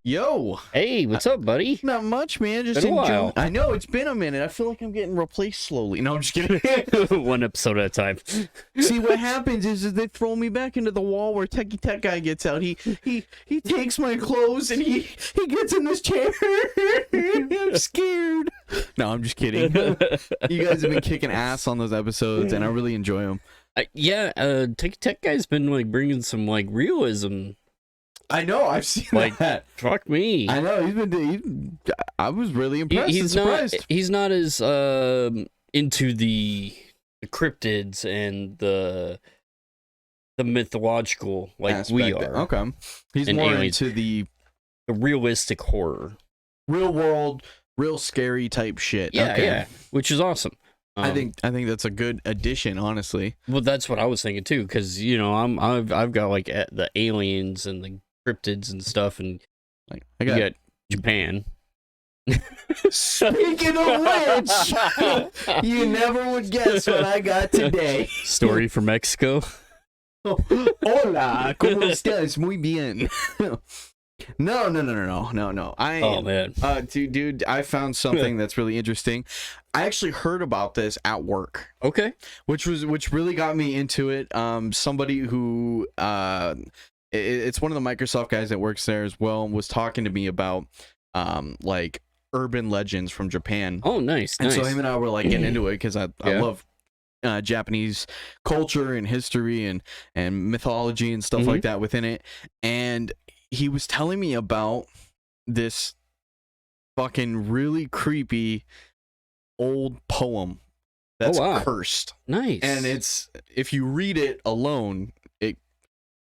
Yo, Hey, what's up, buddy? not much, man. Just Been a enjoying. while. I know it's been a minute. I feel like I'm getting replaced slowly. No, I'm just kidding. One episode at a time. See, what happens is they throw me back into the wall where Techie Tech Guy gets out. He takes my clothes and he gets in this chair. I'm scared. No, I'm just kidding. You guys have been kicking ass on those episodes, and I really enjoy them. Tech Guy's been like bringing some like realism. I know. I've seen Like, that. fuck me. I know. I was really impressed and surprised. He's not as into the cryptids and the mythological like we Aspect. are. Okay. He's And more aliens. into the realistic horror. real world, real scary type shit. Yeah, Okay. yeah, which is awesome. I think that's a good addition, honestly. Well, that's what I was thinking too, because you know I've got like the aliens and the cryptids and stuff, and Like you got Japan. Speaking of which, you never would guess what I got today. Story from Mexico. Hola, ¿cómo estás? Muy bien. No. Oh man. Dude, I found something that's really interesting. I actually heard about this at work. Okay. Which really got me into it. Somebody who it's one of the Microsoft guys that works there as well, was talking to me about like urban legends from Japan. Oh, nice. And so him and I were like getting into it because I love Japanese culture and history and mythology and stuff like that within it. And he was telling me about this fucking really creepy old poem that's cursed. Nice. And it's, if you read it alone,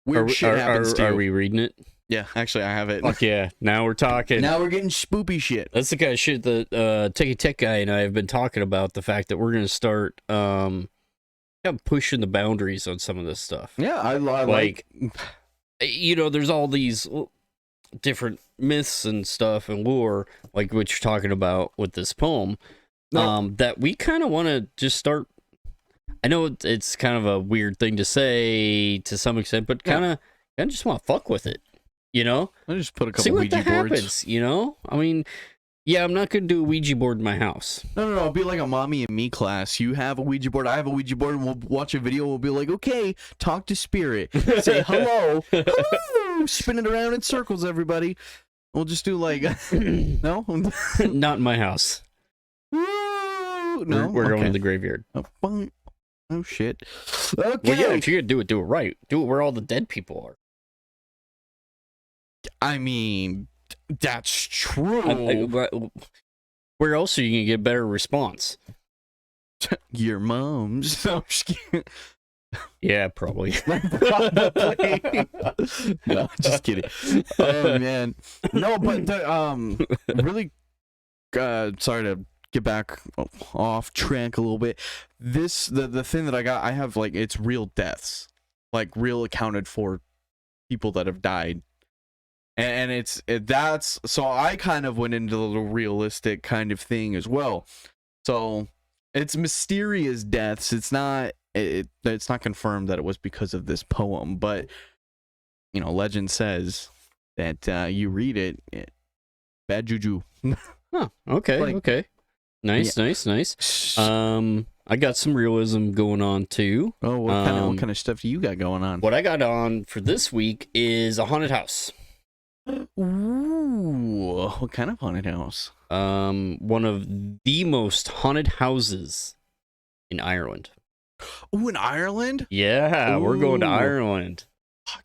weird shit happens to you. Are we reading it? Yeah, actually I have it. Fuck yeah. Now we're talking. Now we're getting spoopy shit. That's the kind of shit that Techie Tech Guy and I have been talking about, the fact that we're going to start kind of pushing the boundaries on some of this stuff. Yeah, I like... You know, there's all these different myths and stuff and lore, like what you're talking about with this poem, that we kind of want to just start. I know it's kind of a weird thing to say to some extent, but kind of just want to fuck with it, you know? I just put a couple See what Ouija boards. happens, you know? I mean, yeah, I'm not going to do a Ouija board in my house. No. It'll be like a mommy and me class. You have a Ouija board, I have a Ouija board, and we'll watch a video. We'll be like, okay, talk to spirit. Say hello. Spin it around in circles, everybody. We'll just do like, no? Not in my house. No? We're going to the graveyard. Oh, shit. Okay. Well, yeah, if you're going to do it right. Do it where all the dead people are. I mean, that's true. Where else are you going to get better response? Your mom's. No, I'm just kidding. Yeah, probably. Probably. No, just kidding. Oh man, no, but really, sorry to get back off track a little bit. The thing that I have like, it's real deaths, like real accounted for people that have died, and that's so I kind of went into the little realistic kind of thing as well. So it's mysterious deaths. It's not. It's not confirmed that it was because of this poem, but you know, legend says that you read it, bad juju. Huh, okay, Like, okay. Nice. I got some realism going on too. Oh, what kind of stuff do you got going on? What I got on for this week is a haunted house. Ooh, what kind of haunted house? One of the most haunted houses in Ireland. Oh, in Ireland? Yeah, we're going to Ooh. Ireland.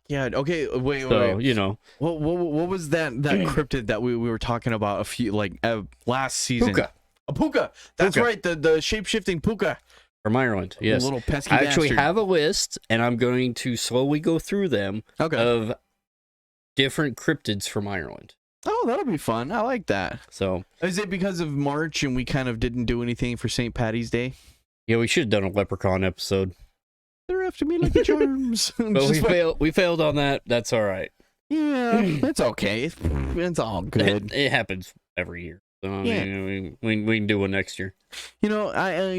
Yeah. Okay. Wait. So, you know, what was that cryptid that we were talking about a few last season? Puka. A puka. That's Puka. right. The shape-shifting puka. From Ireland. Yes. A little pesky I actually bastard. have a list, and I'm going to slowly go through them of different cryptids from Ireland. Oh, that'll be fun. I like that. So, is it because of March and we kind of didn't do anything for St. Patty's Day? yeah, we should have done a leprechaun episode. They're after me like charms. But we failed on that. That's all right. Yeah, it's okay. It's all good. It happens every year. So Yeah. we can do one next year. You know, I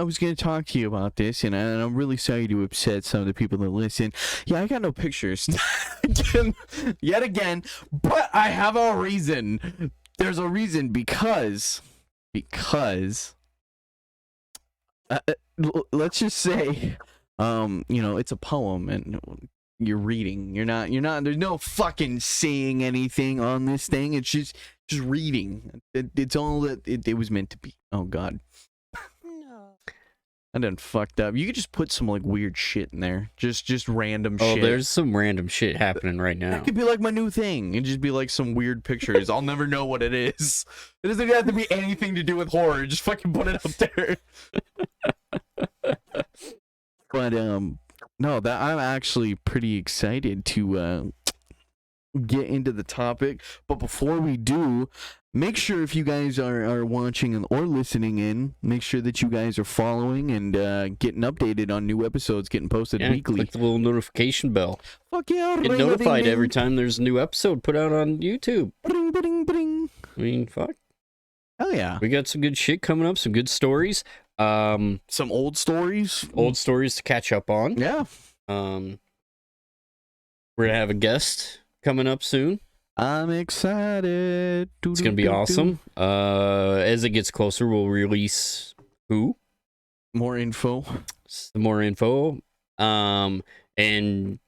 was going to talk to you about this, and I'm really sorry to upset some of the people that listen. Yeah, I got no pictures. Yet again, but I have a reason. There's a reason because let's just say, you know, it's a poem and you're reading. You're not. There's no fucking saying anything on this thing. It's just reading. It's all that it was meant to be. Oh God. No. I done fucked up. You could just put some like weird shit in there. Just random shit. Oh, there's some random shit happening right now. That could be like my new thing. It'd just be like some weird pictures. I'll never know what it is. It doesn't have to be anything to do with horror. Just fucking put it up there. But no, that I'm actually pretty excited to get into the topic. But before we do, make sure if you guys are watching or listening in, make sure that you guys are following and getting updated on new episodes getting posted weekly. Click the little notification bell. Fuck yeah. Get notified every time there's a new episode put out on YouTube. Bring, bring, bring. I mean, fuck. Hell yeah. We got some good shit coming up, some good stories. Some old stories. Old stories to catch up on. Yeah. We're gonna have a guest coming up soon. I'm excited. It's gonna be awesome. As it gets closer, we'll release more info. More info. And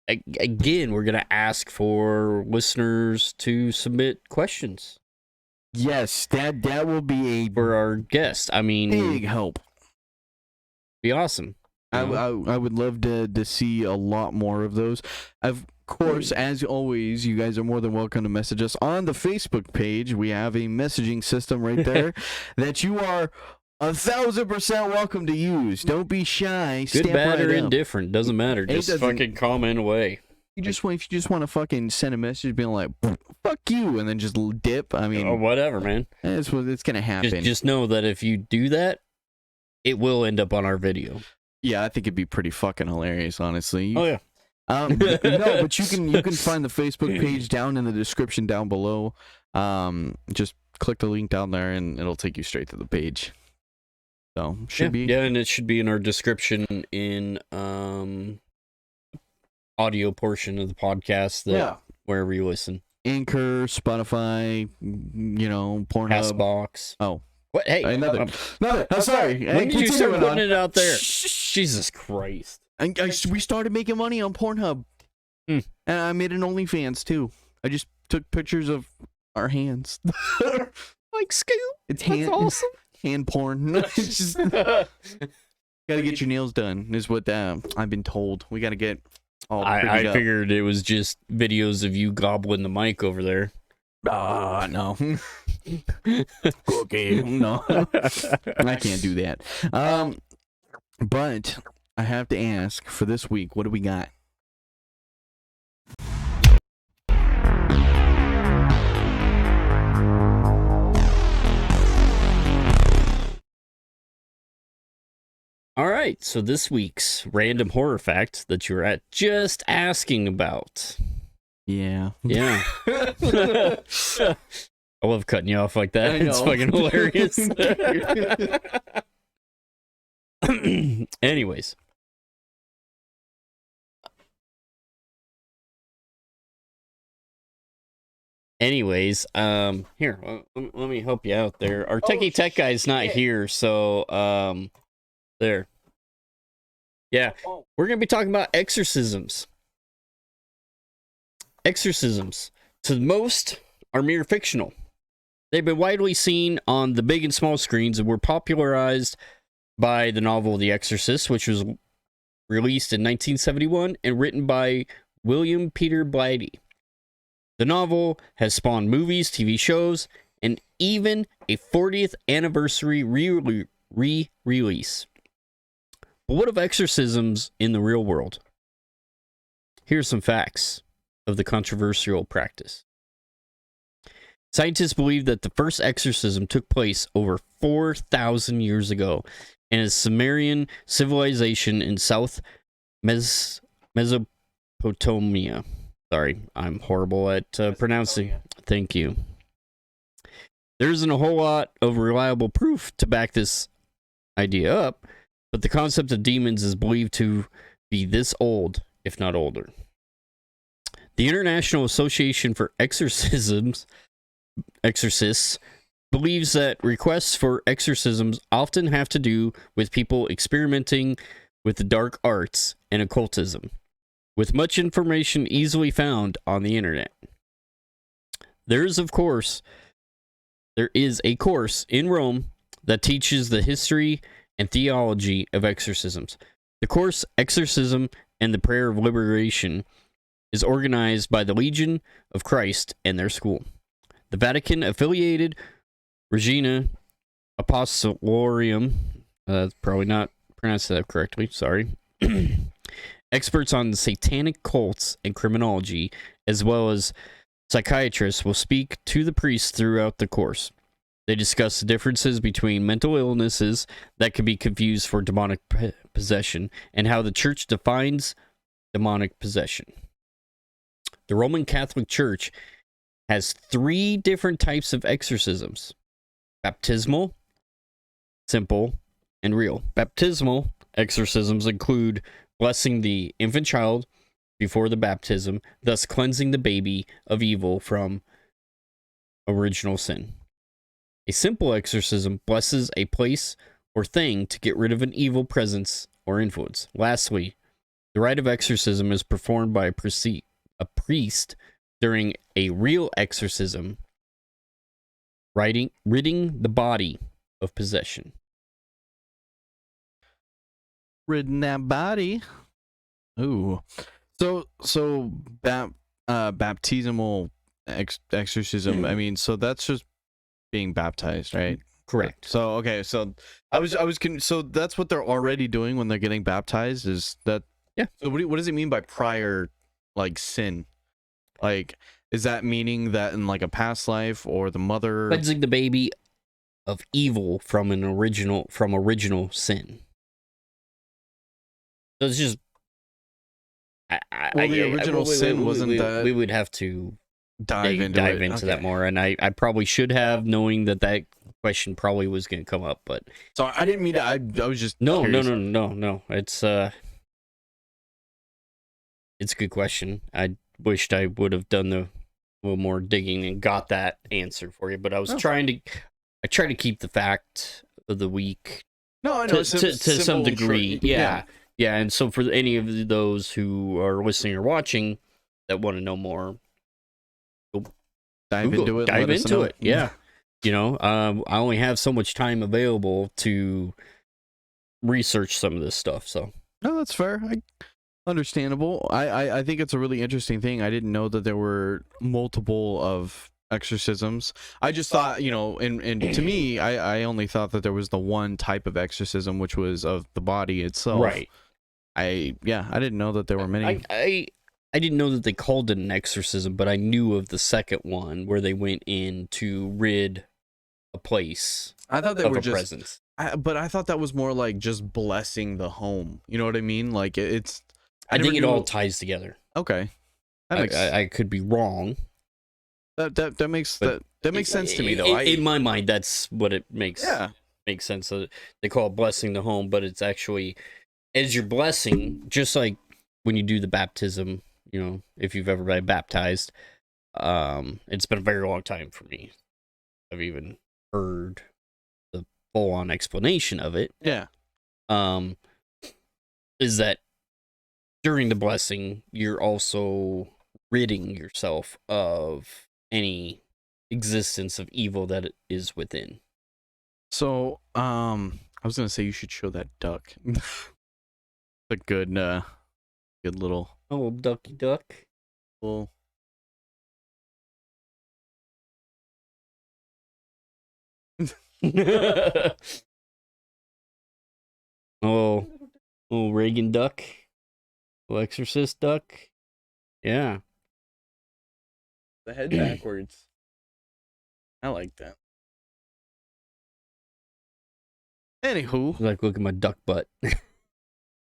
again, we're gonna ask for listeners to submit questions. Yes, that will be for our guest. I mean, big help. Be awesome. I would love to see a lot more of those. Of course, as always, you guys are more than welcome to message us on the Facebook page. We have a messaging system right there that you are 1,000% welcome to use. Don't be shy. Good, bad, or up. indifferent doesn't matter. Just fucking comment away. If you just want to fucking send a message being like, fuck you, and then just dip, I mean... Oh, whatever, man. It's going to happen. Just know that if you do that, it will end up on our video. Yeah, I think it'd be pretty fucking hilarious, honestly. Oh, yeah. No, but you can find the Facebook page down in the description down below. Just click the link down there, and it'll take you straight to the page. So, should be... Yeah, and it should be in our description in... audio portion of the podcast wherever you listen. Anchor, Spotify, you know, Pornhub. Castbox. Oh. What? Hey. Another. I'm sorry. When did you start putting it out there? Jesus Christ. We started making money on Pornhub. And I made an OnlyFans too. I just took pictures of our hands. Like Scoop. It's That's awesome. Hand porn. It's just gotta get your nails done, is what I've been told. We gotta get I figured it was just videos of you gobbling the mic over there. No. Okay, no. I can't do that. But I have to ask for this week, what do we got? All right, so this week's random horror fact that you were just asking about. Yeah. Yeah. I love cutting you off like that. It's fucking hilarious. Anyways. Here, let me help you out there. Our techie tech guy's not here, so there. Yeah, we're going to be talking about exorcisms. Exorcisms, to most, are mere fictional. They've been widely seen on the big and small screens and were popularized by the novel The Exorcist, which was released in 1971 and written by William Peter Blatty. The novel has spawned movies, TV shows, and even a 40th anniversary re-release. But what of exorcisms in the real world? Here's some facts of the controversial practice. Scientists believe that the first exorcism took place over 4,000 years ago in a Sumerian civilization in South Mesopotamia. Sorry, I'm horrible at pronouncing. Thank you. There isn't a whole lot of reliable proof to back this idea up, but the concept of demons is believed to be this old, if not older. The International Association for Exorcists believes that requests for exorcisms often have to do with people experimenting with the dark arts and occultism, with much information easily found on the internet. There is a course in Rome that teaches the history and theology of exorcisms. The course Exorcism and the Prayer of Liberation is organized by the Legion of Christ and their school. The Vatican-affiliated Regina Apostolorum, probably not pronounced that correctly, sorry. Experts on satanic cults and criminology, as well as psychiatrists, will speak to the priests throughout the course. They discuss the differences between mental illnesses that can be confused for demonic possession and how the church defines demonic possession. The Roman Catholic Church has 3 different types of exorcisms: baptismal, simple, and real. Baptismal exorcisms include blessing the infant child before the baptism, thus cleansing the baby of evil from original sin. A simple exorcism blesses a place or thing to get rid of an evil presence or influence. Lastly, the rite of exorcism is performed by a priest during a real exorcism, ridding the body of possession. Ridding that body. Ooh. So baptismal exorcism. I mean, so that's just being baptized, right? Correct. So okay, so so that's what they're already doing when they're getting baptized, is that? Yeah. So what does it mean by prior, like, sin? Like, is that meaning that in like a past life, or the mother Cleansing the baby of evil from original sin. So it's just the original sin wasn't that. We would have to dive into that more, and I probably should have, knowing that question probably was going to come up, but so I didn't mean to. I was just no. It's a good question. I wished I would have done a little more digging and got that answer for you, but I was trying to keep the fact of the week. No, I know, to some degree, yeah. And so for any of those who are listening or watching that want to know more, dive into it. Yeah. I only have so much time available to research some of this stuff, so. No, that's fair. Understandable. I think it's a really interesting thing. I didn't know that there were multiple of exorcisms. I just thought, and to me, I only thought that there was the one type of exorcism, which was of the body itself. Right. I didn't know that there were many. I didn't know that they called it an exorcism, but I knew of the second one where they went in to rid a place. I thought they were just presence. But I thought that was more like just blessing the home. You know what I mean? Like it's. I think it all ties together. Okay. I could be wrong. That makes sense to me, though. In my mind, that's what it makes. Yeah. Makes sense. So they call it blessing the home, but it's actually, as you're blessing, just like when you do the baptism, if you've ever been baptized, it's been a very long time for me. I've even heard the full-on explanation of it. Yeah. Is that during the blessing, you're also ridding yourself of any existence of evil that is within. So, I was gonna say you should show that duck. A good little. Oh, ducky duck. Well. Oh, Reagan duck. Oh, Exorcist duck. Yeah. The head backwards. I like that. Anywho, like, look at my duck butt.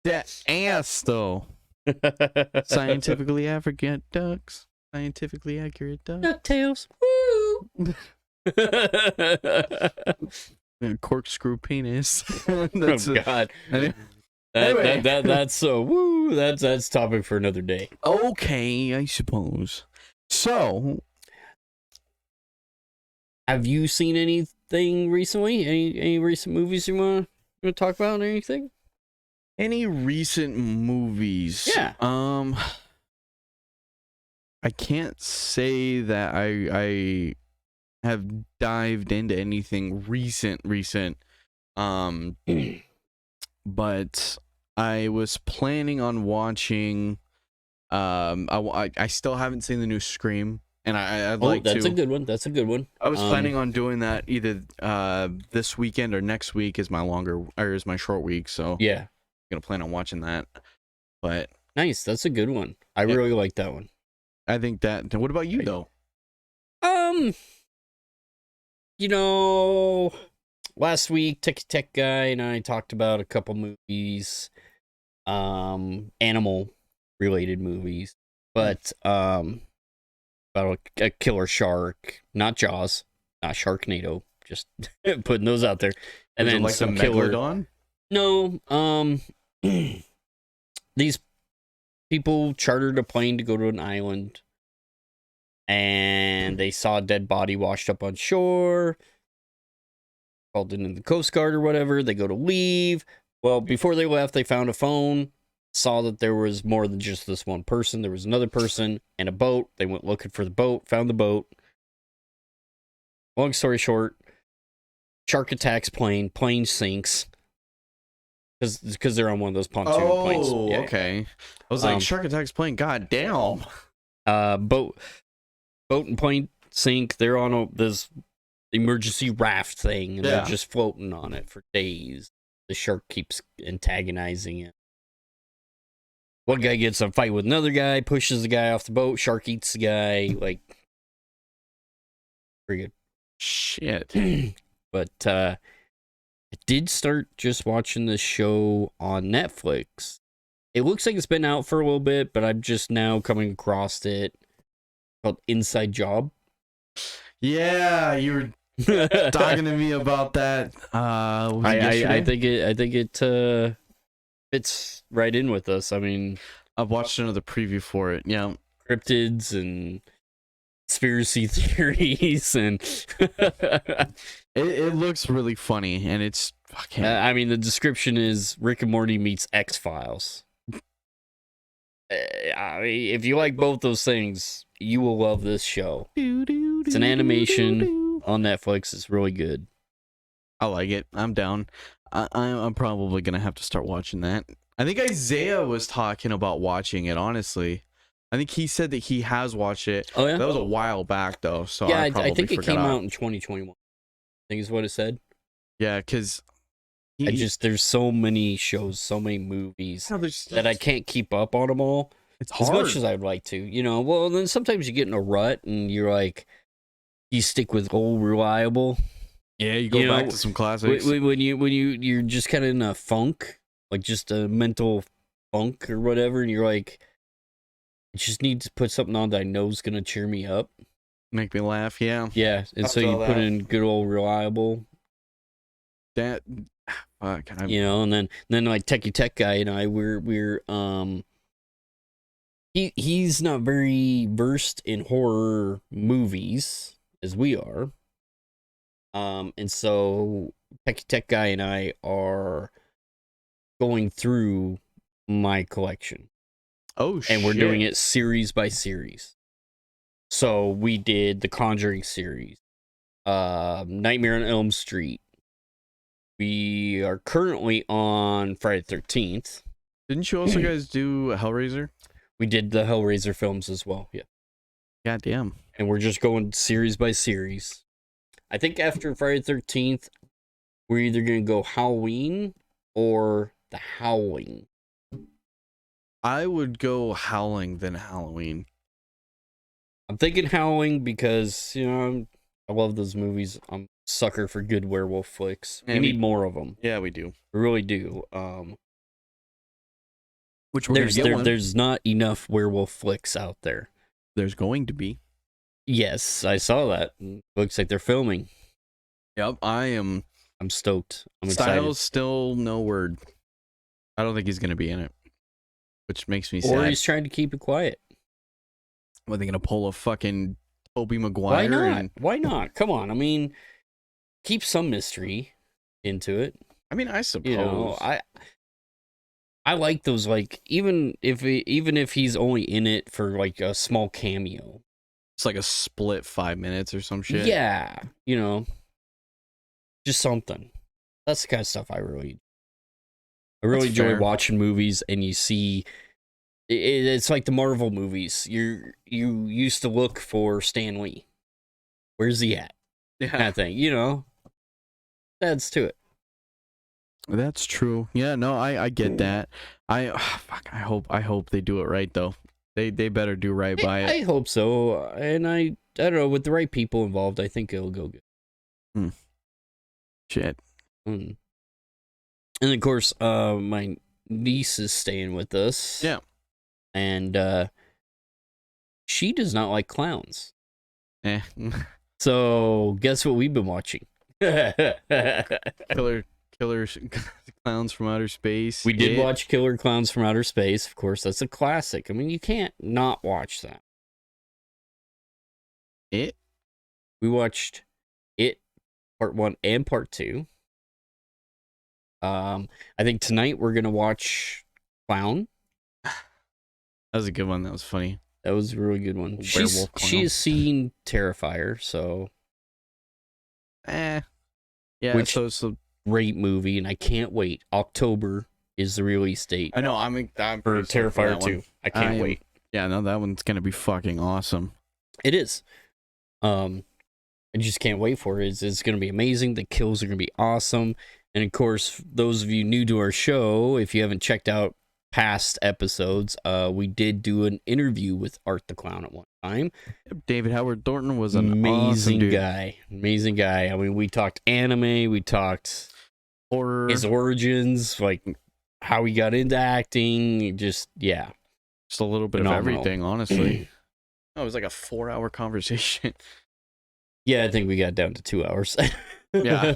That ass, though. Scientifically accurate ducks. Scientifically accurate ducks. DuckTales. Woo! Corkscrew penis. Oh God. Anyway. Anyway. That's topic for another day. Okay, I suppose. So, have you seen anything recently? Any recent movies you want to talk about? Or anything? Any recent movies? Yeah. I can't say that I have dived into anything recent. But I was planning on watching. I still haven't seen the new Scream, and I'd like to. That's a good one. That's a good one. I was planning on doing that either this weekend or next week is my short week. So yeah, I'm gonna plan on watching that. But nice. That's a good one. I really like that one. I think that. What about you though? Last week Tech Guy and I talked about a couple movies, animal related movies, but about a killer shark, not Jaws, not Sharknado, just putting those out there. And Was then it like some the killer. Megalodon? No, these people chartered a plane to go to an island, and they saw a dead body washed up on shore. Called in the Coast Guard or whatever. They go to leave. Well, before they left, they found a phone, saw that there was more than just this one person. There was another person and a boat. They went looking for the boat, found the boat. Long story short, shark attacks plane sinks. Because they're on one of those pontoon planes. Oh, Yeah. okay. I was like, shark attacks plane. God damn. Boat and plane sink. They're on this emergency raft thing, and they're just floating on it for days. The shark keeps antagonizing it. One guy gets in a fight with another guy, pushes the guy off the boat. Shark eats the guy. Like, pretty good. Shit. But I did start just watching this show on Netflix. It looks like it's been out for a little bit, but I'm just now coming across it. Called Inside Job. Yeah, you were talking to me about that. I think it fits right in with us. I mean, I've watched another preview for it. Yeah, cryptids and conspiracy theories, and it looks really funny, and it's fucking. I mean, the description is Rick and Morty meets X-Files. I mean, if you like both those things, you will love this show. It's an animation on Netflix. It's really good. I like it. I'm down. I'm probably gonna have to start watching that. I think Isaiah was talking about watching it. Honestly, I think he said that he has watched it. Oh yeah, that was a while back though. So yeah, I think it came out in 2021. I think is what it said. Yeah, because there's so many shows, so many movies that I can't keep up on them all. It's hard. As much as I'd like to, Well, then sometimes you get in a rut and you're like, you stick with old reliable. Yeah, you go back to some classics. When you're just kind of in a funk, like just a mental funk or whatever, and you're like, I just need to put something on that I know is gonna cheer me up, make me laugh. Yeah, yeah. And so you put in good old reliable. That, and then like Techie Tech Guy and I, we're he's not very versed in horror movies as we are. And so Techie Tech Guy and I are going through my collection. Oh, shit. And we're doing it series by series. So we did the Conjuring series, Nightmare on Elm Street. We are currently on Friday the 13th. Didn't you also guys do Hellraiser? We did the Hellraiser films as well, yeah. God damn. And we're just going series by series. I think after Friday the 13th, we're either going to go Halloween or The Howling. I would go Howling than Halloween. I'm thinking Howling because, I love those movies. I'm a sucker for good werewolf flicks. We need more of them. Yeah, we do. We really do. Which there's not enough werewolf flicks out there. There's going to be. Yes, I saw that. Looks like they're filming. Yep, I'm stoked. I'm excited. Styles still no word. I don't think he's gonna be in it, which makes me sad. Or he's trying to keep it quiet. Are they gonna pull a fucking Tobey Maguire? Why not? Why not? Come on. I mean, keep some mystery into it. I mean, I suppose. You know, I like those, like, even if he's only in it for like a small cameo. It's like a split 5 minutes or some shit. Yeah, you know, just something. That's the kind of stuff I really enjoy watching movies, and you see, it's like the Marvel movies. You used to look for Stan Lee. Where's he at? Yeah, kind of thing. You know, adds to it. That's true. Yeah, no, I get that. I hope they do it right though. They better do right by it. I hope so. And I don't know, with the right people involved, I think it'll go good. Shit. And of course, my niece is staying with us. Yeah. And she does not like clowns. Eh. So guess what we've been watching? Killer Clowns from Outer Space. We did watch Killer Clowns from Outer Space. Of course, that's a classic. I mean, you can't not watch that. It? We watched It Part 1 and Part 2. I think tonight we're going to watch Clown. That was a good one. That was funny. That was a really good one. She's seen Terrifier, so... Yeah, which, so great movie, and I can't wait. October is the release date. I know. I'm for Terrifier 2. I can't wait. Yeah, no, that one's gonna be fucking awesome. It is. I just can't wait for it. It's gonna be amazing. The kills are gonna be awesome. And of course, those of you new to our show, if you haven't checked out past episodes, we did do an interview with Art the Clown at one time. David Howard Thornton was an amazing awesome guy. Amazing guy. I mean, we talked anime, we talked horror, his origins, like how he got into acting. Just a little bit phenomenal. Of everything, honestly. It was like a 4-hour conversation. Yeah, I think we got down to 2 hours. Yeah,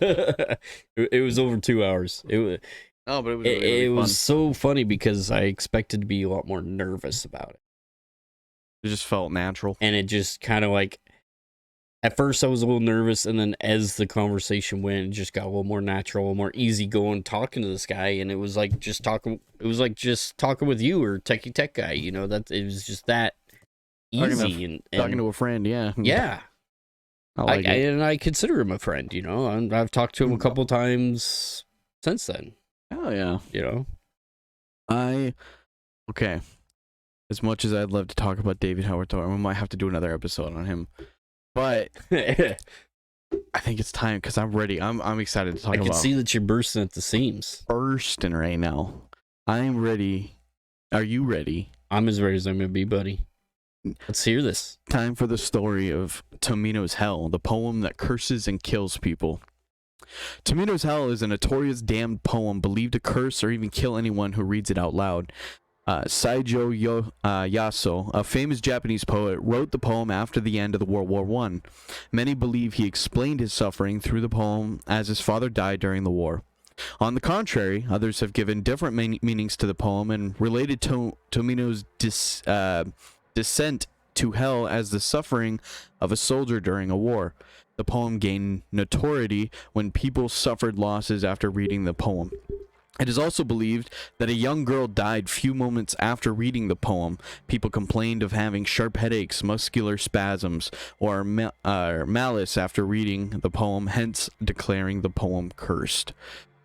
it was over 2 hours. It was. Oh, but it was really fun. Was so funny because I expected to be a lot more nervous about it. It just felt natural. And it just kind of like, at first I was a little nervous, and then as the conversation went, it just got a little more natural, a little more easygoing talking to this guy, and it was like just talking with you or Techie Tech guy, you know, that it was just that easy. And talking to a friend, yeah. Yeah. I like it. And I consider him a friend, you know. I've talked to him a couple times since then. Oh yeah, you know. Okay. As much as I'd love to talk about David Howard Thornton, we might have to do another episode on him. But I think it's time because I'm ready. I'm excited to talk about. I can see that you're bursting at the seams. Bursting right now. I'm ready. Are you ready? I'm as ready as I'm gonna be, buddy. Let's hear this. Time for the story of Tomino's Hell, the poem that curses and kills people. Tomino's Hell is a notorious damned poem believed to curse or even kill anyone who reads it out loud. Saijo Yaso, a famous Japanese poet, wrote the poem after the end of the World War I. Many believe he explained his suffering through the poem as his father died during the war. On the contrary, others have given different meanings to the poem and related Tomino's descent to hell as the suffering of a soldier during a war. The poem gained notoriety when people suffered losses after reading the poem. It is also believed that a young girl died few moments after reading the poem. People complained of having sharp headaches, muscular spasms, or malice after reading the poem, hence declaring the poem cursed.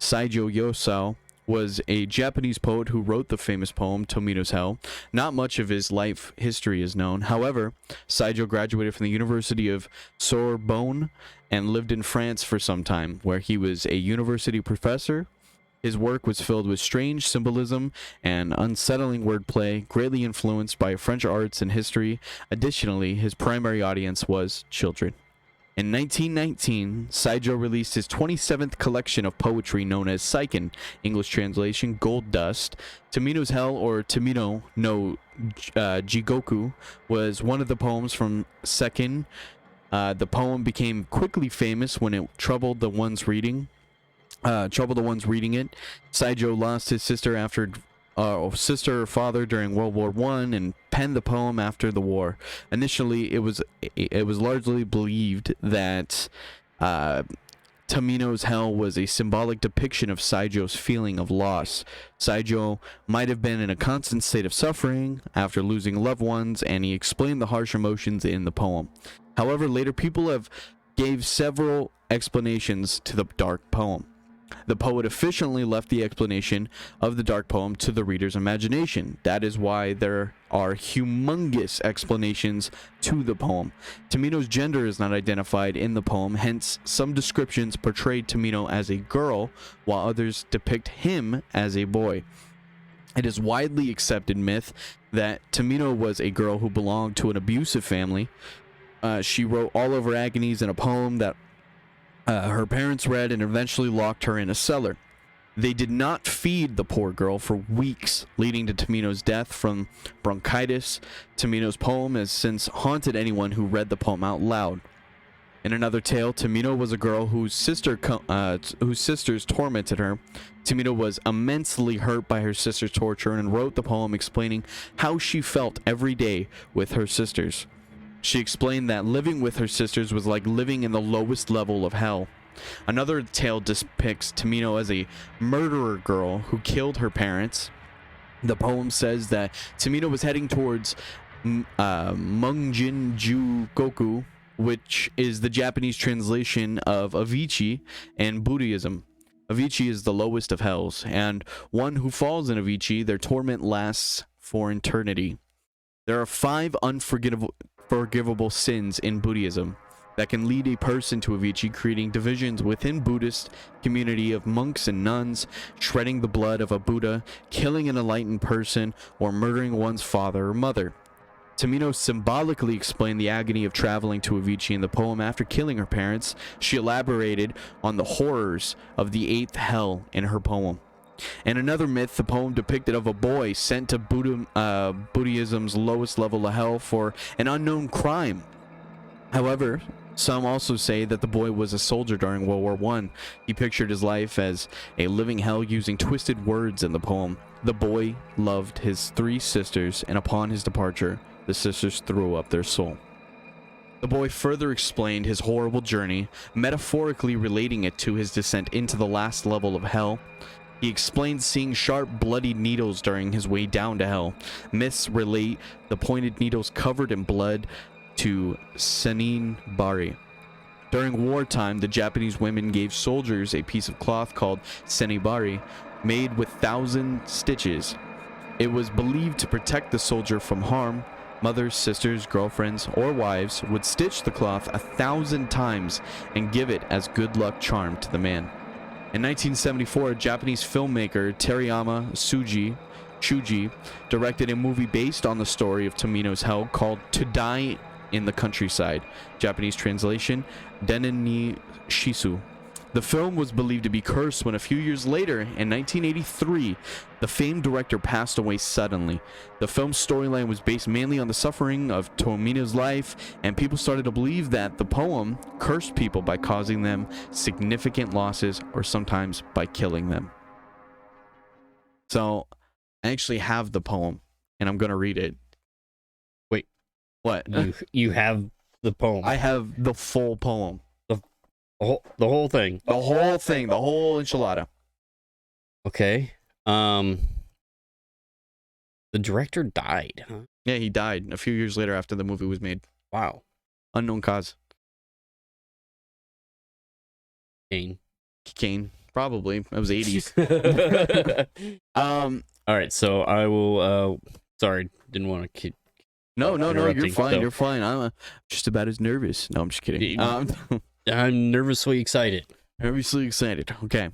Saijo Yosao was a Japanese poet who wrote the famous poem Tomino's Hell. Not much of his life history is known. However, Saijo graduated from the University of Sorbonne and lived in France for some time, where he was a university professor. His work was filled with strange symbolism and unsettling wordplay, greatly influenced by French arts and history. Additionally, his primary audience was children. In 1919, Saijo released his 27th collection of poetry known as Seiken, English translation Gold Dust. Tamino's Hell, or Tamino no Jigoku, was one of the poems from Seiken. The poem became quickly famous when it troubled the ones reading it. Saijo lost his sister or father during World War I and penned the poem after the war. Initially, it was largely believed that Tamino's Hell was a symbolic depiction of Saijo's feeling of loss. Saijo might have been in a constant state of suffering after losing loved ones, and he explained the harsh emotions in the poem. However, later people have gave several explanations to the dark poem. The poet efficiently left the explanation of the dark poem to the reader's imagination. That is why there are humongous explanations to the poem. Tamino's gender is not identified in the poem, hence some descriptions portray Tamino as a girl, while others depict him as a boy. It is widely accepted myth that Tamino was a girl who belonged to an abusive family. She wrote all of her agonies in a poem that her parents read and eventually locked her in a cellar. They did not feed the poor girl for weeks, leading to Tamino's death from bronchitis. Tamino's poem has since haunted anyone who read the poem out loud. In another tale, Tamino was a girl whose sisters tormented her. Tamino was immensely hurt by her sister's torture and wrote the poem explaining how she felt every day with her sisters. She explained that living with her sisters was like living in the lowest level of hell. Another tale depicts Tamino as a murderer girl who killed her parents. The poem says that Tamino was heading towards Mungjin Goku, which is the Japanese translation of Avicii and Buddhism. Avicii is the lowest of hells, and one who falls in Avicii, their torment lasts for eternity. There are 5 unforgivable sins in Buddhism that can lead a person to Avicii, creating divisions within Buddhist community of monks and nuns, shredding the blood of a Buddha, killing an enlightened person, or murdering one's father or mother. Tamino symbolically explained the agony of traveling to Avicii in the poem after killing her parents. She elaborated on the horrors of the 8th hell in her poem. In another myth, the poem depicted of a boy sent to Buddhism's lowest level of hell for an unknown crime. However, some also say that the boy was a soldier during World War I. He pictured his life as a living hell using twisted words in the poem. The boy loved his 3 sisters, and upon his departure, the sisters threw up their soul. The boy further explained his horrible journey, metaphorically relating it to his descent into the last level of hell. He explained seeing sharp, bloody needles during his way down to hell. Myths relate the pointed needles covered in blood to Senin Bari. During wartime, the Japanese women gave soldiers a piece of cloth called senibari, made with 1,000 stitches. It was believed to protect the soldier from harm. Mothers, sisters, girlfriends, or wives would stitch the cloth 1,000 times and give it as good luck charm to the man. In 1974, Japanese filmmaker Terayama Shuji directed a movie based on the story of Tamino's Hell called To Die in the Countryside. Japanese translation, Denin ni Shisu. The film was believed to be cursed when a few years later, in 1983, the famed director passed away suddenly. The film's storyline was based mainly on the suffering of Tamino's life, and people started to believe that the poem cursed people by causing them significant losses or sometimes by killing them. So, I actually have the poem, and I'm going to read it. Wait, what? You have the poem. I have the full poem. The whole thing. The whole thing. The whole enchilada. Okay. The director died, huh? Yeah, he died a few years later after the movie was made. Wow. Unknown cause. Kane. Probably. It was 80s. All right, so I will sorry, didn't want to keep No, you're fine. so- You're fine. I'm just about as nervous. No, I'm just kidding. I'm nervously excited. Nervously excited. Okay.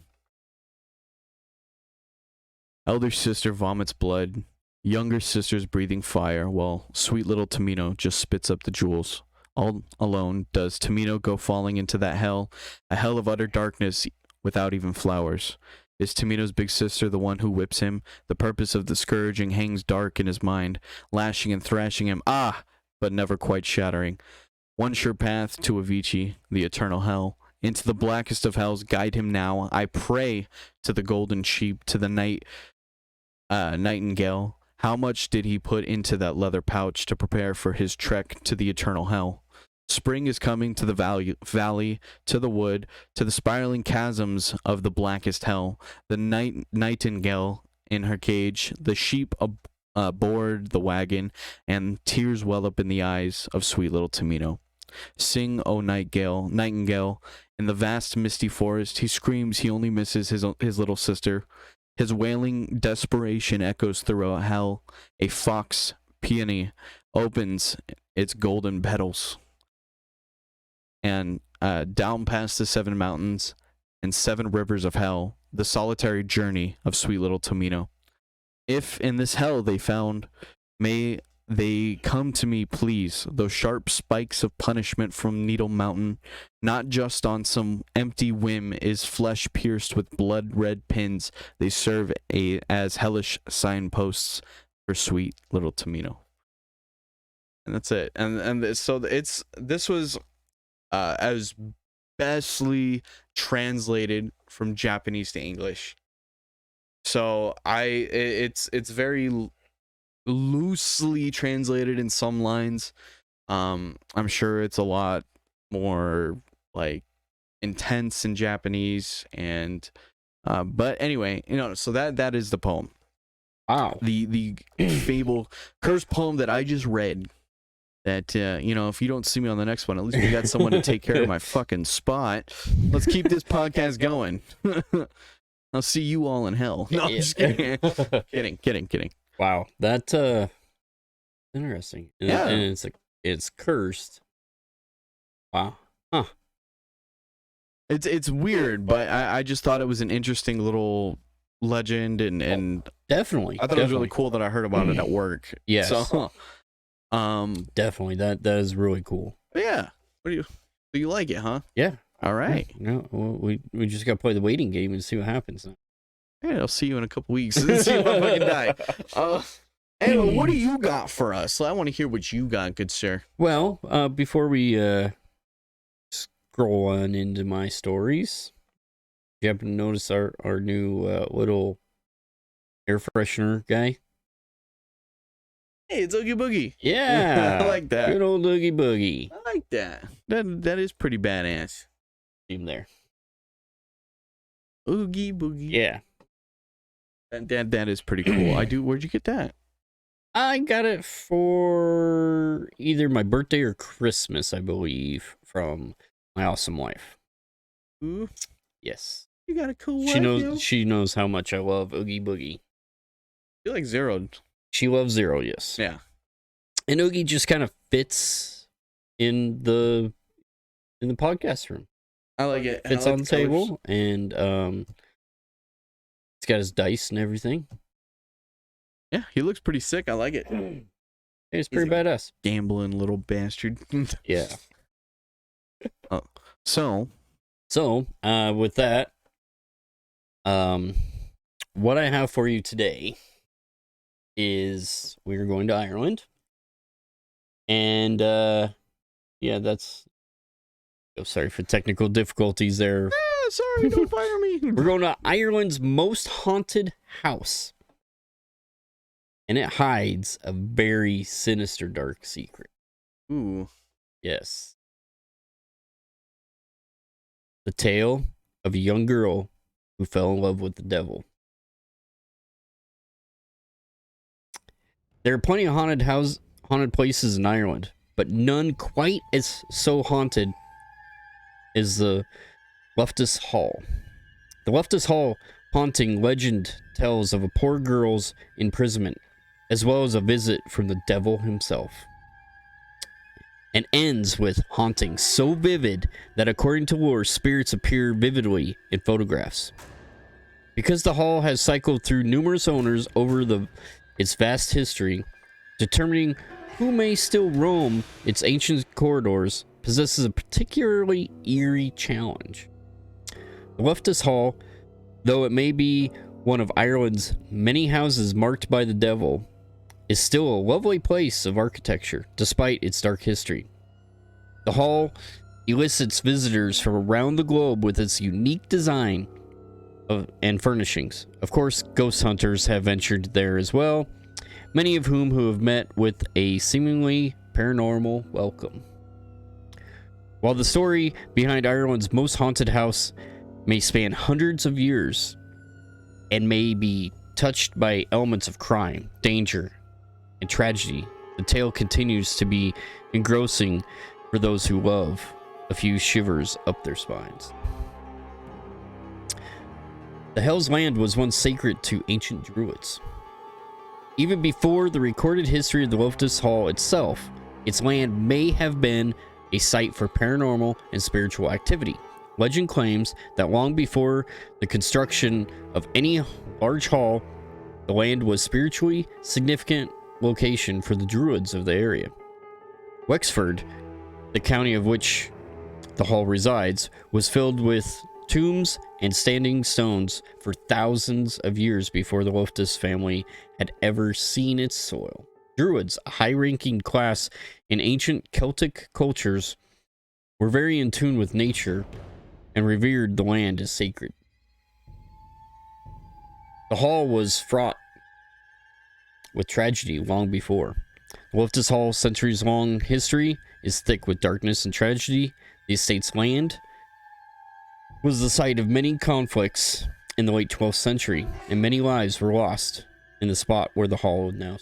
Elder sister vomits blood. Younger sister's breathing fire, while sweet little Tamino just spits up the jewels. All alone does Tamino go falling into that hell, a hell of utter darkness without even flowers. Is Tamino's big sister the one who whips him? The purpose of the scourging hangs dark in his mind, lashing and thrashing him, but never quite shattering. One sure path to Avicii, the eternal hell. Into the blackest of hells, guide him now. I pray to the golden sheep, to the nightingale. How much did he put into that leather pouch to prepare for his trek to the eternal hell? Spring is coming to the valley, to the wood, to the spiraling chasms of the blackest hell. The nightingale in her cage, the sheep aboard the wagon, and tears well up in the eyes of sweet little Tamino. Sing, O nightingale, in the vast misty forest. He screams he only misses his little sister. His wailing desperation echoes throughout hell. A fox peony opens its golden petals. And down past the 7 mountains and 7 rivers of hell, the solitary journey of sweet little Tamino. If in this hell they found, may they come to me, please, those sharp spikes of punishment from Needle Mountain. Not just on some empty whim is flesh pierced with blood-red pins. They serve as hellish signposts for sweet little Tamino. And that's it. So this was as bestly translated from Japanese to English. So it's very loosely translated in some lines. I'm sure it's a lot more like intense in Japanese, and but anyway, so that is the poem. Wow. The fable curse poem that I just read. That if you don't see me on the next one, at least we got someone to take care of my fucking spot. Let's keep this podcast going. I'll see you all in hell. No, I'm just kidding. kidding. Wow, that's interesting. And it's cursed. Wow. Huh. It's weird, but I just thought it was an interesting little legend, and definitely. I thought it was really cool that I heard about it at work. Yes. So definitely that is really cool. Yeah. Do you like it, huh? Yeah. All right. No, we just gotta play the waiting game and see what happens. Yeah, I'll see you in a couple weeks. See if I fucking die. Anyway, what do you got for us? I want to hear what you got, good sir. Well, before we scroll on into my stories, you happen to notice our new little air freshener guy? Hey, it's Oogie Boogie. Yeah. I like that. Good old Oogie Boogie. I like that. That is pretty badass. See him there. Oogie Boogie. Yeah. That is pretty cool. Where'd you get that? I got it for either my birthday or Christmas, I believe, from my awesome wife. Ooh. Yes. You got a cool wife. She knows how much I love Oogie Boogie. You like Zero. She loves Zero, yes. Yeah. And Oogie just kind of fits in the podcast room. I like it. Fits on the table, and it's got his dice and everything. Yeah, he looks pretty sick. I like it. It's pretty badass. Gambling little bastard. Yeah. So with that, what I have for you today is we're going to Ireland, and yeah, that's. Oh, sorry for technical difficulties there. Sorry, don't fire me. We're going to Ireland's most haunted house, and it hides a very sinister, dark secret. Ooh. Yes. The tale of a young girl who fell in love with the devil. There are plenty of haunted places in Ireland, but none quite as so haunted as the Loftus Hall. The Loftus Hall haunting legend tells of a poor girl's imprisonment, as well as a visit from the devil himself, and ends with haunting so vivid that, according to lore, spirits appear vividly in photographs. Because the hall has cycled through numerous owners over its vast history, determining who may still roam its ancient corridors possesses a particularly eerie challenge. The Loftus Hall, though it may be one of Ireland's many houses marked by the devil, is still a lovely place of architecture, despite its dark history. The hall elicits visitors from around the globe with its unique design and furnishings. Of course, ghost hunters have ventured there as well, many of whom have met with a seemingly paranormal welcome. While the story behind Ireland's most haunted house may span hundreds of years and may be touched by elements of crime, danger, and tragedy, the tale continues to be engrossing for those who love a few shivers up their spines. The Hell's Land was once sacred to ancient druids. Even before the recorded history of the Loftus Hall itself, its land may have been a site for paranormal and spiritual activity. Legend claims that long before the construction of any large hall, the land was spiritually significant location for the druids of the area. Wexford, the county of which the hall resides, was filled with tombs and standing stones for thousands of years before the Loftus family had ever seen its soil. Druids, a high-ranking class in ancient Celtic cultures, were very in tune with nature and revered the land as sacred. The hall was fraught with tragedy long before. The Loftus Hall's centuries-long history is thick with darkness and tragedy. The estate's land was the site of many conflicts in the late 12th century, and many lives were lost in the spot where the hall is now.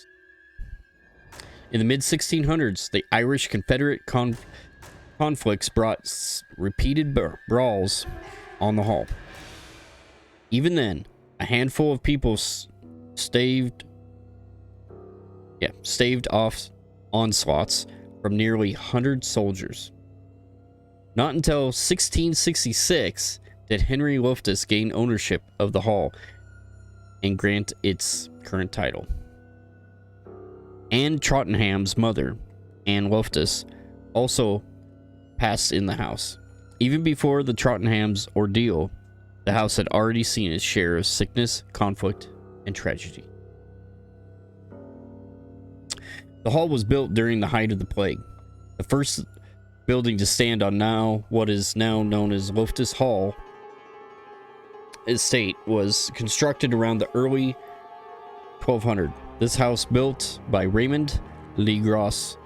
In the mid-1600s, the Irish Confederate conflicts brought repeated brawls on the hall. Even then, a handful of people staved off onslaughts from nearly 100 soldiers. Not until 1666 did Henry Loftus gain ownership of the hall and grant its current title. Anne Trottenham's mother, Anne Loftus, also passed in the house. Even before the Trottenhams' ordeal, the house had already seen its share of sickness, conflict, and tragedy. The hall was built during the height of the plague. The first building to stand on what is now known as Loftus Hall estate was constructed around the early 1200. This house, built by Raymond Le Gros,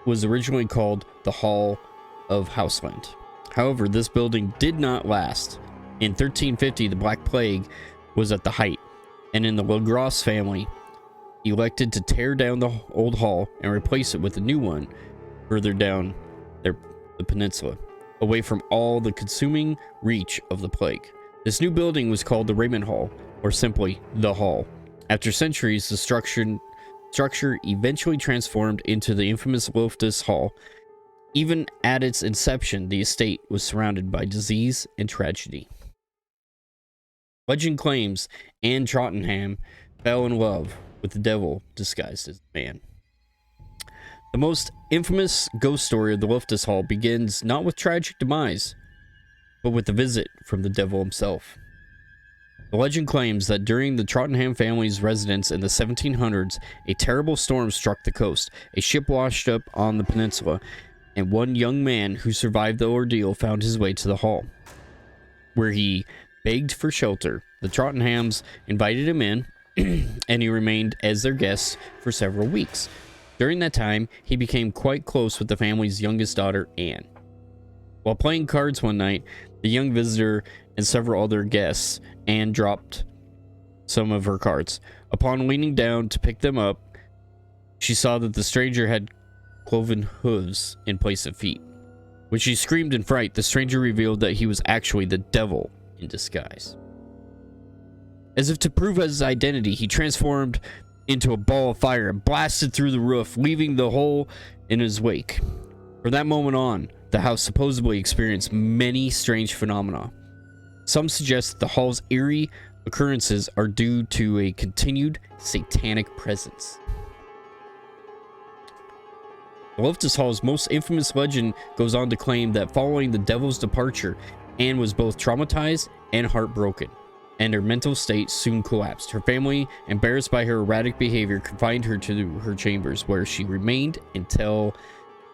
was originally called the Hall of Houseland. However, this building did not last. In 1350, the Black Plague was at the height, and in the Le Gros family elected to tear down the old hall and replace it with a new one further down the peninsula, away from all the consuming reach of the plague. This new building was called the Raymond Hall, or simply the Hall. After centuries, the structure eventually transformed into the infamous Loftus Hall. Even at its inception, the estate was surrounded by disease and tragedy. Legend claims Anne Trottenham fell in love with the devil disguised as man. The most infamous ghost story of the Loftus Hall begins not with tragic demise, but with a visit from the devil himself. The legend claims that during the Trottenham family's residence in the 1700s, a terrible storm struck the coast. A ship washed up on the peninsula, and one young man who survived the ordeal found his way to the hall, where he begged for shelter. The Trottenhams invited him in, and he remained as their guest for several weeks. During that time, he became quite close with the family's youngest daughter, Anne. While playing cards one night, the young visitor and several other guests, Anne dropped some of her cards. Upon leaning down to pick them up, she saw that the stranger had cloven hooves in place of feet. When she screamed in fright, the stranger revealed that he was actually the devil in disguise. As if to prove his identity, he transformed into a ball of fire and blasted through the roof, leaving the hole in his wake. From that moment on, the house supposedly experienced many strange phenomena. Some suggest that the hall's eerie occurrences are due to a continued satanic presence. The Loftus Hall's most infamous legend goes on to claim that following the devil's departure, Anne was both traumatized and heartbroken, and her mental state soon collapsed. Her family, embarrassed by her erratic behavior, confined her to her chambers, where she remained until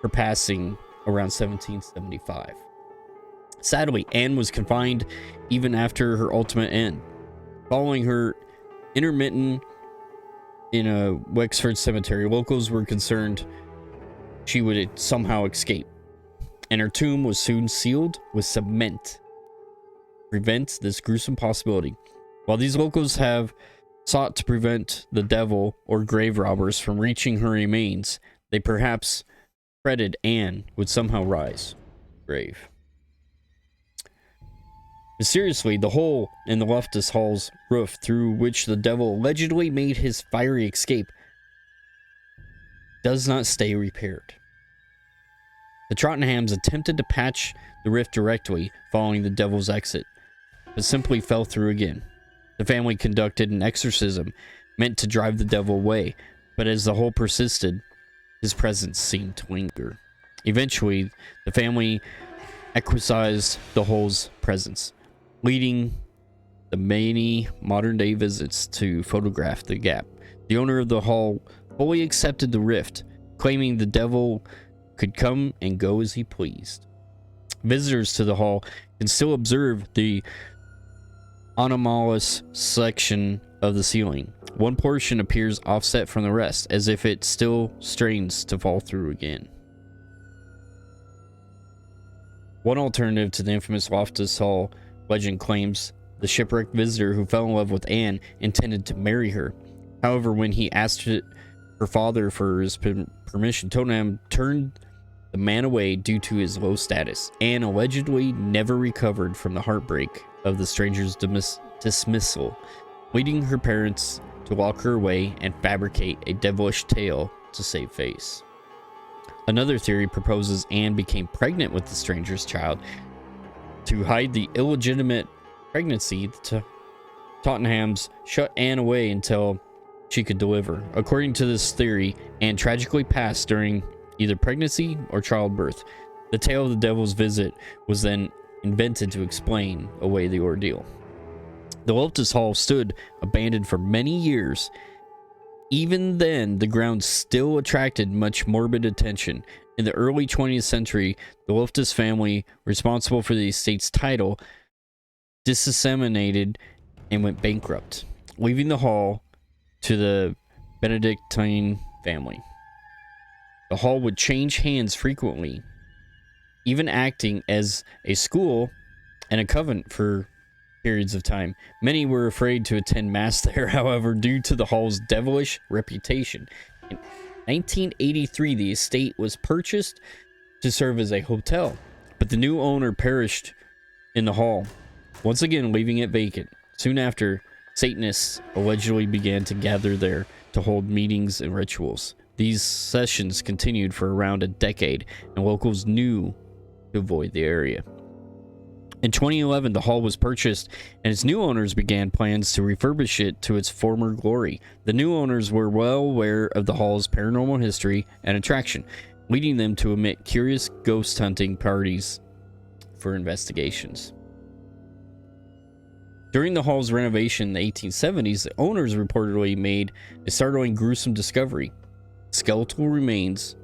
her passing around 1775. Sadly, Anne was confined even after her ultimate end. Following her interment in a Wexford cemetery, locals were concerned she would somehow escape, and her tomb was soon sealed with cement to prevent this gruesome possibility. While these locals have sought to prevent the devil or grave robbers from reaching her remains, they perhaps fretted Anne would somehow rise from the grave. Mysteriously, the hole in the Loftus Hall's roof through which the devil allegedly made his fiery escape does not stay repaired. The Tottenhams attempted to patch the rift directly following the devil's exit, but simply fell through again. The family conducted an exorcism meant to drive the devil away, but as the hole persisted, his presence seemed to linger. Eventually, the family exorcised the hole's presence, leading the many modern-day visits to photograph the gap. The owner of the hall fully accepted the rift, claiming the devil could come and go as he pleased. Visitors to the hall can still observe the anomalous section of the ceiling. One portion appears offset from the rest, as if it still strains to fall through again. One alternative to the infamous Loftus Hall legend claims the shipwrecked visitor who fell in love with Anne intended to marry her. However, when he asked her father for his permission, Tottenham turned the man away due to his low status. Anne allegedly never recovered from the heartbreak of the stranger's dismissal, leading her parents to lock her away and fabricate a devilish tale to save face. Another theory proposes Anne became pregnant with the stranger's child. To hide the illegitimate pregnancy, the Tottenhams shut Anne away until she could deliver. According to this theory, Anne tragically passed during either pregnancy or childbirth. The tale of the devil's visit was then invented to explain away the ordeal. The Loftus Hall stood abandoned for many years. Even then, the grounds still attracted much morbid attention. In the early 20th century, the Loftus family, responsible for the estate's title, disseminated and went bankrupt, leaving the hall to the Benedictine family. The hall would change hands frequently, even acting as a school and a convent for periods of time. Many were afraid to attend mass there, however, due to the hall's devilish reputation. In 1983, the estate was purchased to serve as a hotel, but the new owner perished in the hall, once again leaving it vacant. Soon after, Satanists allegedly began to gather there to hold meetings and rituals. These sessions continued for around a decade, and locals knew to avoid the area. In 2011, the hall was purchased, and its new owners began plans to refurbish it to its former glory. The new owners were well aware of the hall's paranormal history and attraction, leading them to omit curious ghost hunting parties for investigations. During the hall's renovation in the 1870s, the owners reportedly made a startling, gruesome discovery: skeletal remains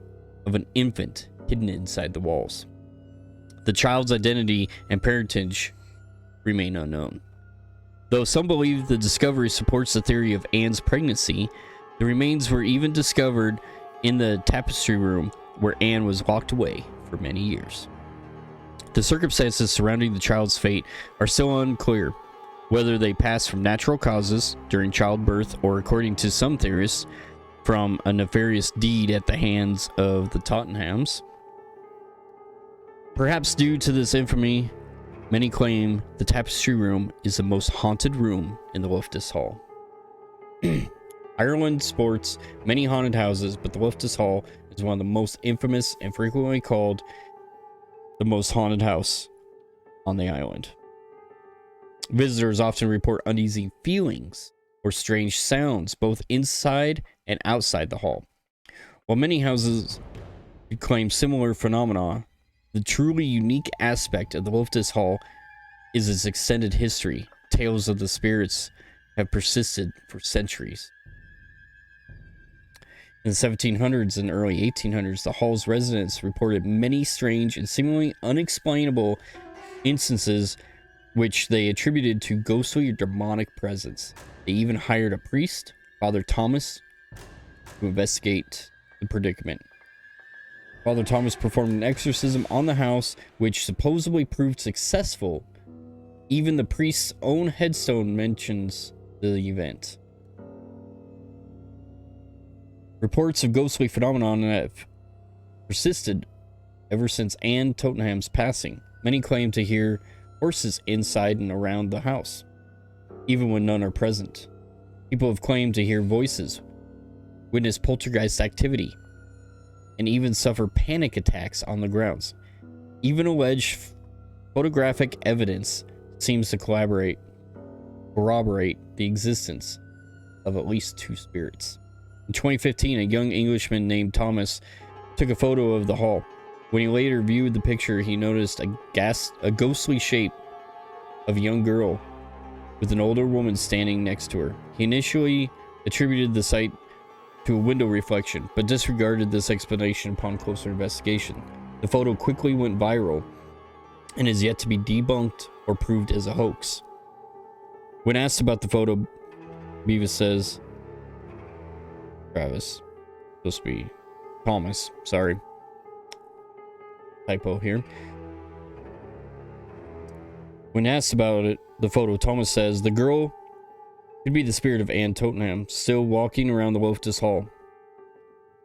of an infant hidden inside the walls. The child's identity and parentage remain unknown. Though some believe the discovery supports the theory of Anne's pregnancy, the remains were even discovered in the tapestry room where Anne was locked away for many years. The circumstances surrounding the child's fate are still unclear, whether they passed from natural causes during childbirth or, according to some theorists, from a nefarious deed at the hands of the Tottenhams. Perhaps due to this infamy, many claim the tapestry room is the most haunted room in the Loftus Hall. Ireland sports many haunted houses, but the Loftus Hall is one of the most infamous and frequently called the most haunted house on the island. Visitors often report uneasy feelings or strange sounds both inside and outside the hall. While many houses who claim similar phenomena. The truly unique aspect of the Loftus Hall is its extended history. Tales of the spirits have persisted for centuries. In the 1700s and early 1800s, the Hall's residents reported many strange and seemingly unexplainable instances which they attributed to ghostly or demonic presence. They even hired a priest, Father Thomas, to investigate the predicament. Father Thomas performed an exorcism on the house, which supposedly proved successful. Even the priest's own headstone mentions the event. Reports of ghostly phenomenon have persisted ever since Anne Tottenham's passing. Many claim to hear horses inside and around the house, even when none are present. People have claimed to hear voices, witness poltergeist activity, and even suffer panic attacks on the grounds. Even alleged photographic evidence seems to corroborate the existence of at least two spirits. In 2015, a young Englishman named Thomas took a photo of the hall. When he later viewed the picture, he noticed a ghostly shape of a young girl with an older woman standing next to her. He initially attributed the sight to a window reflection, but disregarded this explanation upon closer investigation. The photo quickly went viral and is yet to be debunked or proved as a hoax. When asked about the photo, Beavis says, Travis, supposed to be Thomas, sorry. Typo here. When asked about it, the photo, Thomas says, the girl could be the spirit of Anne Tottenham, still walking around the Loftus Hall.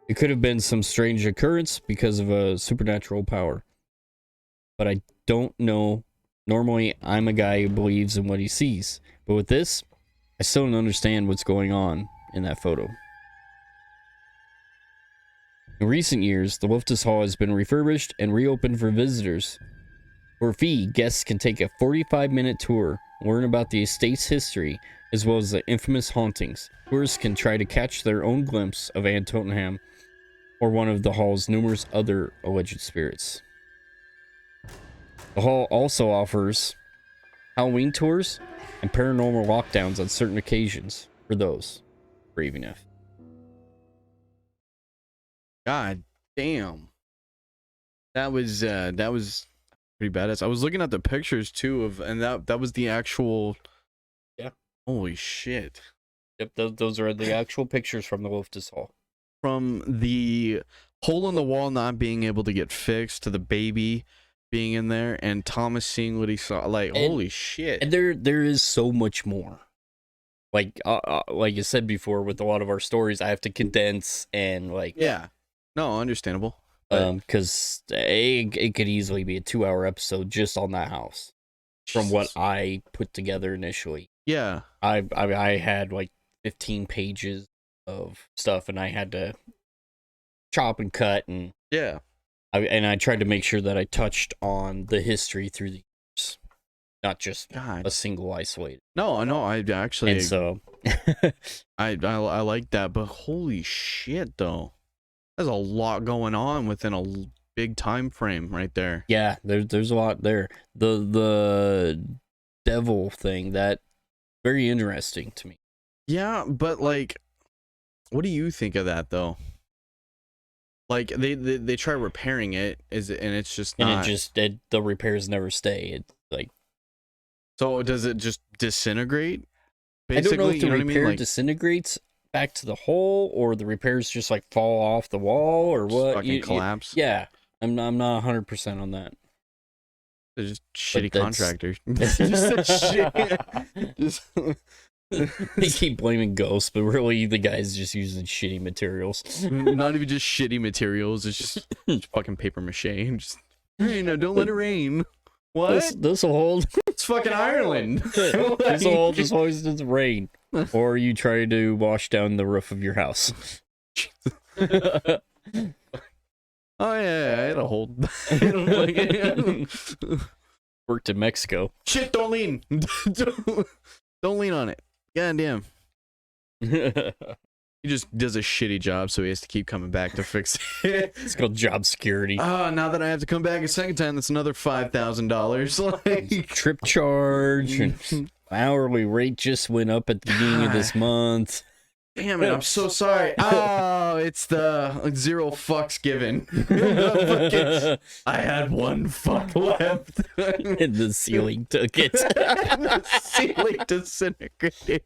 It could have been some strange occurrence because of a supernatural power. But I don't know. Normally, I'm a guy who believes in what he sees. But with this, I still don't understand what's going on in that photo. In recent years, the Loftus Hall has been refurbished and reopened for visitors. For a fee, guests can take a 45-minute tour, learn about the estate's history, as well as the infamous hauntings. Tourists can try to catch their own glimpse of Anne Tottenham or one of the hall's numerous other alleged spirits. The hall also offers Halloween tours and paranormal lockdowns on certain occasions for those brave enough. God damn. That was pretty badass. I was looking at the pictures too and that was the actual. Yeah. Holy shit. Yep, those are the actual pictures from the Loftus Hall. From the hole in the wall not being able to get fixed to the baby being in there and Thomas seeing what he saw, like, holy shit. And there is so much more. Like I said before, with a lot of our stories, I have to condense and yeah. No, understandable. Because it could easily be a 2-hour episode just on that house. From what I put together initially. Yeah. I had like 15 pages of stuff, and I had to chop and cut, and yeah. I tried to make sure that I touched on the history through the years, not just a single isolated. No, I actually. And so, I like that, but holy shit, though. There's a lot going on within a big time frame right there. Yeah, there's a lot there. The devil thing, that very interesting to me. Yeah, but like, what do you think of that though? Like they try repairing it, and it's just not. And the repairs never stay. It's like. So does it just disintegrate? Basically, I don't know if the repair disintegrates back to the hole, or the repairs just like fall off the wall, or what? Fucking collapse. Yeah, I'm not 100% on that. They're just shitty contractors. They keep blaming ghosts, but really the guy's just using shitty materials. Not even just shitty materials. It's just fucking paper mache. Just, hey, no, don't let it rain. What? This will hold. It's fucking Ireland. This will hold as long as it's rain. Or you try to wash down the roof of your house. Oh yeah, it'll hold. Worked in Mexico. Shit, don't lean. Don't lean on it. God damn. You He just does a shitty job, so he has to keep coming back to fix it. It's called job security. Oh, now that I have to come back a second time, that's another $5,000. Like, Trip charge and hourly rate just went up at the beginning of this month. damn it, I'm so sorry. Oh, it's the 0 fucks given. I had 1 fuck left. And the ceiling took it. The ceiling disintegrated.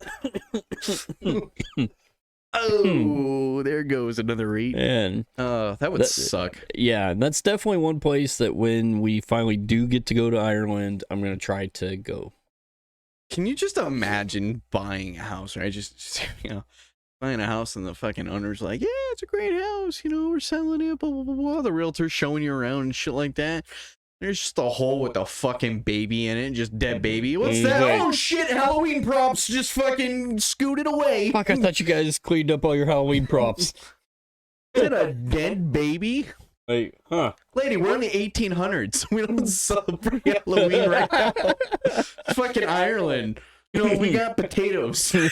Oh, there goes another 8. And that would suck. yeah, that's definitely one place that when we finally do get to go to Ireland, I'm going to try to go. Can you just imagine buying a house, right? Just buying a house and the fucking owner's like, yeah, it's a great house, we're selling it, blah, blah, blah, blah. The realtor's showing you around and shit like that. There's just a hole with a fucking baby in it, just dead baby. What's that? Like, oh shit, Halloween props just fucking scooted away. Fuck, I thought you guys cleaned up all your Halloween props. Is it a dead baby? Like, huh? Lady, we're in the 1800s. We don't celebrate Halloween right now. Fucking Ireland. We got potatoes. We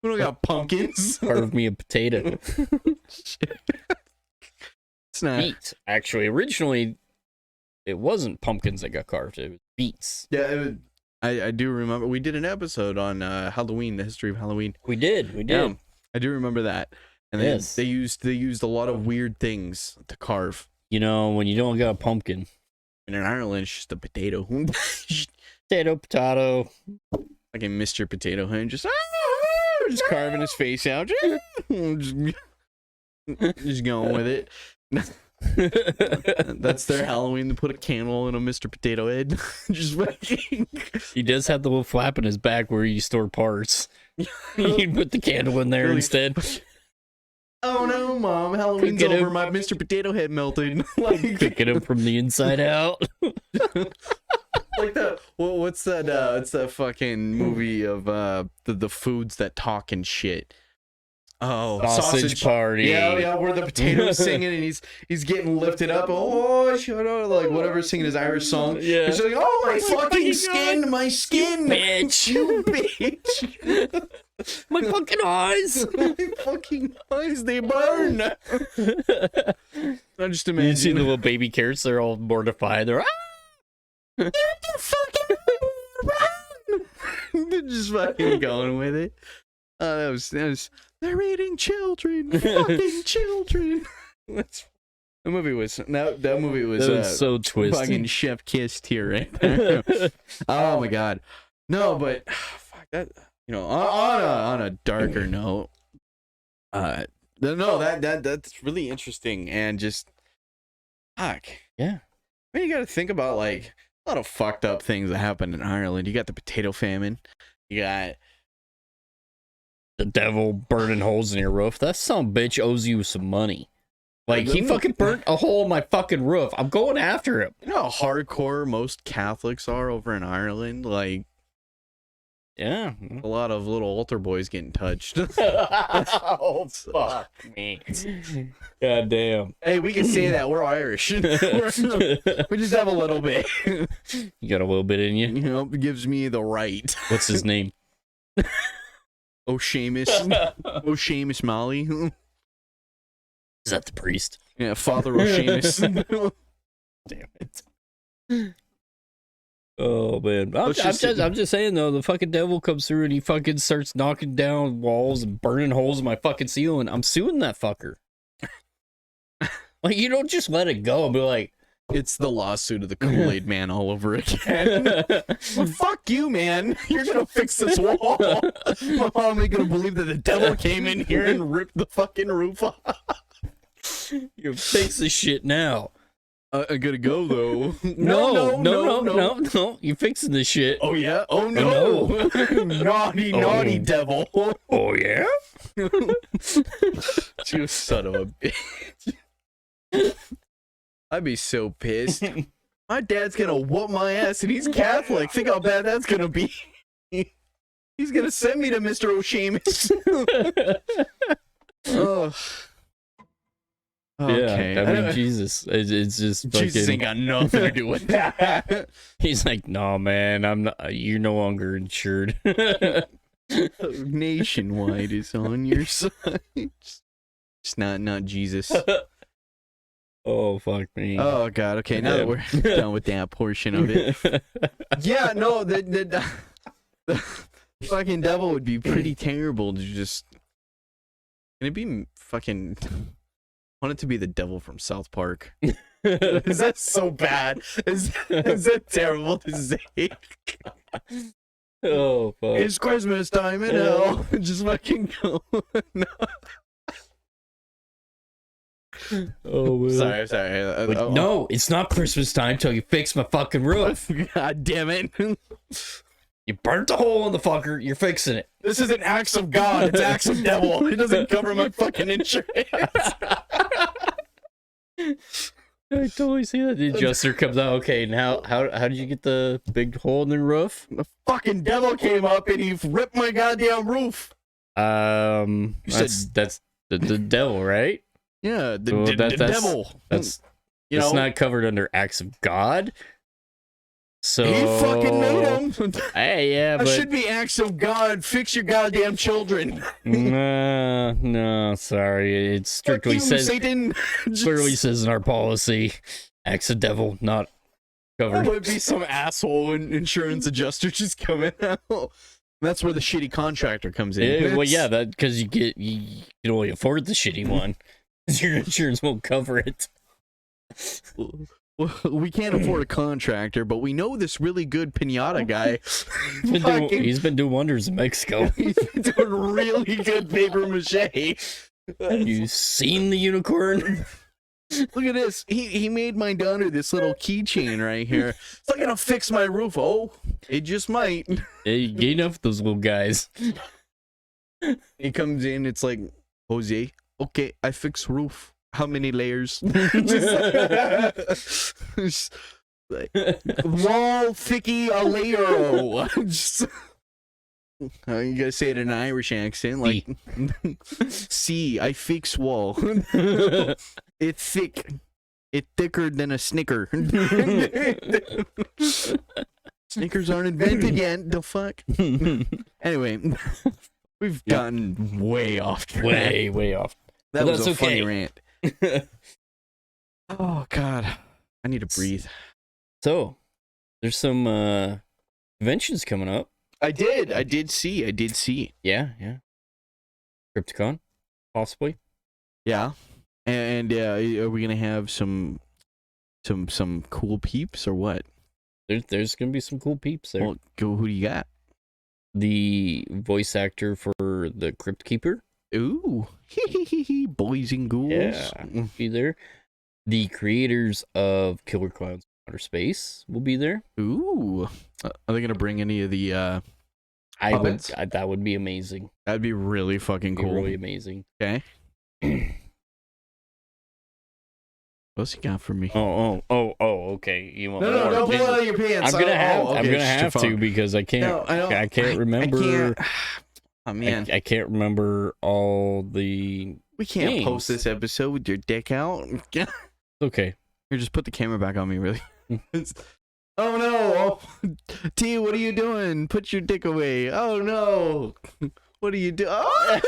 don't got pumpkins. Carve me a potato. It's not. Beets. Actually, originally, it wasn't pumpkins that got carved. It was beets. Yeah, I do remember. We did an episode on Halloween, the history of Halloween. We did. Yeah, I do remember that. And yes. they used a lot of weird things to carve. When you don't got a pumpkin. And in Ireland, it's just a potato. Potato. Fucking Mr. Potato Head, just carving his face out. Just going with it. That's their Halloween, to put a candle in a Mr. Potato Head. Just fucking. He does have the little flap in his back where you store parts. You can put the candle in there Really? instead. Oh no, Mom! Halloween's over. My Mr. Potato Head melted. Like picking him from the inside out. Like what's that? It's that fucking movie of the foods that talk and shit. Oh, sausage party. Yeah, where the potato's singing and he's getting lifted up. Oh, shut up! Like whatever, singing his Irish song. Yeah. He's like, oh my fucking skin, my skin, bitch, you bitch. My fucking eyes. My fucking eyes, they burn. I just imagine. You see the little baby carrots, they're all mortified. They're get the fucking run. They're just fucking going with it. That was they're eating children. Fucking children. That movie was so twisted. Fucking chef kiss tear right there. Oh my god. No, but fuck that. On a darker note, that's really interesting and just fuck. Yeah. I mean, you got to think about like a lot of fucked up things that happened in Ireland. You got the potato famine. You got the devil burning holes in your roof. That son bitch owes you some money. Like, he fucking burnt a hole in my fucking roof. I'm going after him. You know how hardcore most Catholics are over in Ireland? Like, yeah. A lot of little altar boys getting touched. Oh, fuck me. God damn. Hey, we can say that. We're Irish. We just have a little bit. You got a little bit in you? It gives me the right. What's his name? O'Shamus Molly. Is that the priest? Yeah, Father O'Shamus. Damn it. Oh man, I'm just saying though, the fucking devil comes through and he fucking starts knocking down walls and burning holes in my fucking ceiling. I'm suing that fucker. Like, you don't just let it go and be like, it's the lawsuit of the Kool-Aid man all over again. Well, fuck you, man. You're gonna fix this wall. My mom ain't gonna believe that the devil came in here and ripped the fucking roof off. You fix this shit now. I gotta go though. No. You fixing this shit. Oh yeah. Oh no. Naughty devil. Oh yeah. You son of a bitch. I'd be so pissed. My dad's gonna whoop my ass, and he's Catholic. Think how bad that's gonna be. He's gonna send me to Mr. O'Shamus. Oh. Okay. Yeah, I mean, Jesus. It's just fucking... Jesus ain't got nothing to do with that. He's like, no, man, you're no longer insured. Nationwide is on your side. It's not Jesus. Oh, fuck me. Oh God. Okay, now that we're done with that portion of it. Yeah, no, the fucking devil would be pretty terrible to just. Can it be fucking? I want it to be the devil from South Park. Is that so bad? Is that terrible to say? Oh, fuck. It's Christmas time in hell. Just fucking go. No. Oh, man. Sorry. Like, no, it's not Christmas time till you fix my fucking roof. God damn it. You burnt the hole in the fucker. You're fixing it. This isn't acts of God. It's acts of devil. It doesn't cover my fucking insurance. I totally see that. The adjuster comes out. Okay, now how did you get the big hole in the roof? The fucking devil came up and he ripped my goddamn roof. That's the devil, right? Yeah, the devil. That's not covered under acts of God. So he fucking made him. Hey, yeah, but that should be acts of God. Fix your goddamn children. No, sorry. It strictly says Satan. clearly says in our policy, acts of devil not covered. That would be some asshole insurance adjuster just coming out. That's where the shitty contractor comes in. Yeah, well, yeah, that because you can only afford the shitty one. Your insurance won't cover it. We can't afford a contractor, but we know this really good pinata guy. He's been doing wonders in Mexico. He's been doing really good paper mache. Have you seen the unicorn? Look at this. He made my daughter this little keychain right here. It's not gonna fix my roof. Oh, it just might. Hey, get enough with those little guys. He comes in. It's like, Jose, okay, I fix roof. How many layers? Just like, wall thicky a layer. Just, you gotta say it in an Irish accent, like see, I fix wall. It's thick. It's thicker than a Snicker. Snickers aren't invented yet. The fuck. Anyway, we've gotten way off track. Way off. That was a okay. funny rant. Oh God, I need to breathe. So, there's some conventions coming up. I did see. Yeah. Crypticon, possibly. Yeah, and are we gonna have some cool peeps or what? There's gonna be some cool peeps there. Well, who do you got? The voice actor for the Crypt Keeper. Ooh, boys and ghouls. Yeah, be there. The creators of Killer Clowns Outer Space will be there. Ooh, are they gonna bring any of the puppets? That would be amazing. That'd be really fucking cool. Really amazing. Okay. What's he got for me? Oh, okay. You want No, don't pull out your pants. I'm gonna have to because I can't. No, I can't remember. Oh man, I can't remember all the. We can't names. post this episode with your dick out. Okay. Here, just put the camera back on me, really. Oh no! Oh, T, what are you doing? Put your dick away. Oh no! What are you doing? Oh!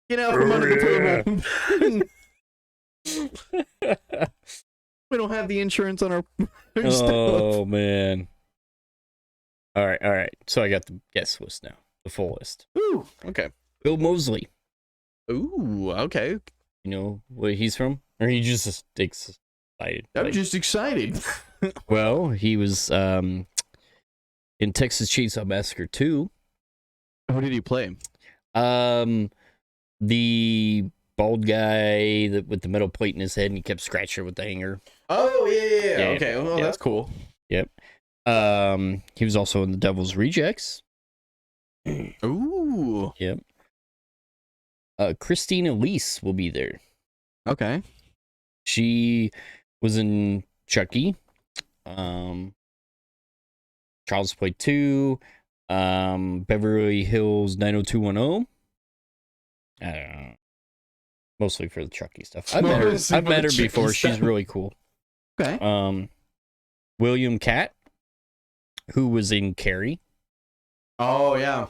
Get out from under the table. We don't have the insurance on our Oh man. All right. So I got the guest list now, the full list. Ooh, okay. Bill Moseley. Ooh, okay. You know where he's from, or he just excited? I'm just excited. Well, he was in Texas Chainsaw Massacre 2. Who did he play? The bald guy with the metal plate in his head, and he kept scratching with the hanger. Oh yeah. Yeah. Okay. Well, that's cool. Yep. He was also in The Devil's Rejects. Ooh. Yep. Christina Elise will be there. Okay. She was in Chucky. Child's Play 2. Beverly Hills 90210. I don't know. Mostly for the Chucky stuff. I've met her before. She's really cool. Okay. William Catt, who was in Carrie. Oh yeah.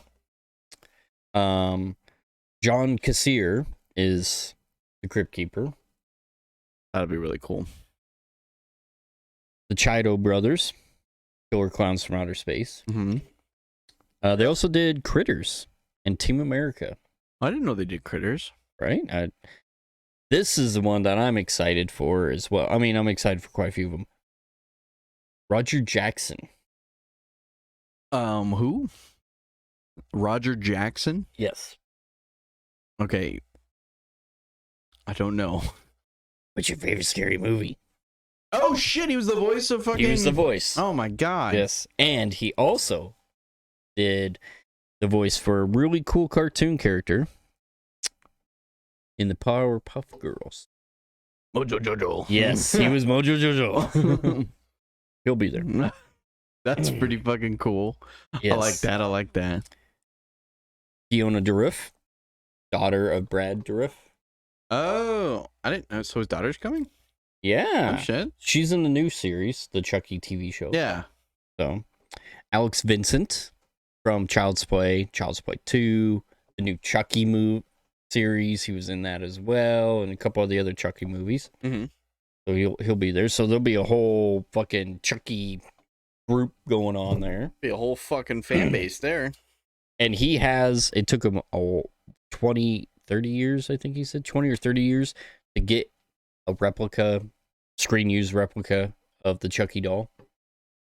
John Cassier is the Crypt Keeper. That'd be really cool. The Chido brothers, Killer Clowns from Outer Space. Mm-hmm. They also did Critters and Team America. I didn't know they did Critters. Right? This is the one that I'm excited for as well. I mean, I'm excited for quite a few of them. Roger Jackson. Who? Roger Jackson? Yes. Okay. I don't know. What's your favorite scary movie? Oh shit, he was the voice of fucking... He was the voice. Oh my god. Yes. And he also did the voice for a really cool cartoon character in the Powerpuff Girls. Mojo Jojo. Yes, he was Mojo Jojo. He'll be there. That's pretty fucking cool. Yes. I like that. I like that. Fiona Dourif, daughter of Brad Dourif. Oh, I didn't know. So his daughter's coming? Yeah. Oh shit. She's in the new series, the Chucky TV show. Yeah. So, Alex Vincent from Child's Play 2, the new Chucky series. He was in that as well, and a couple of the other Chucky movies. Mm-hmm. So he'll be there. So there'll be a whole fucking Chucky group going on there. Be a whole fucking fan base there. And it took him 20, 30 years, I think he said, 20 or 30 years to get a screen-used replica of the Chucky doll.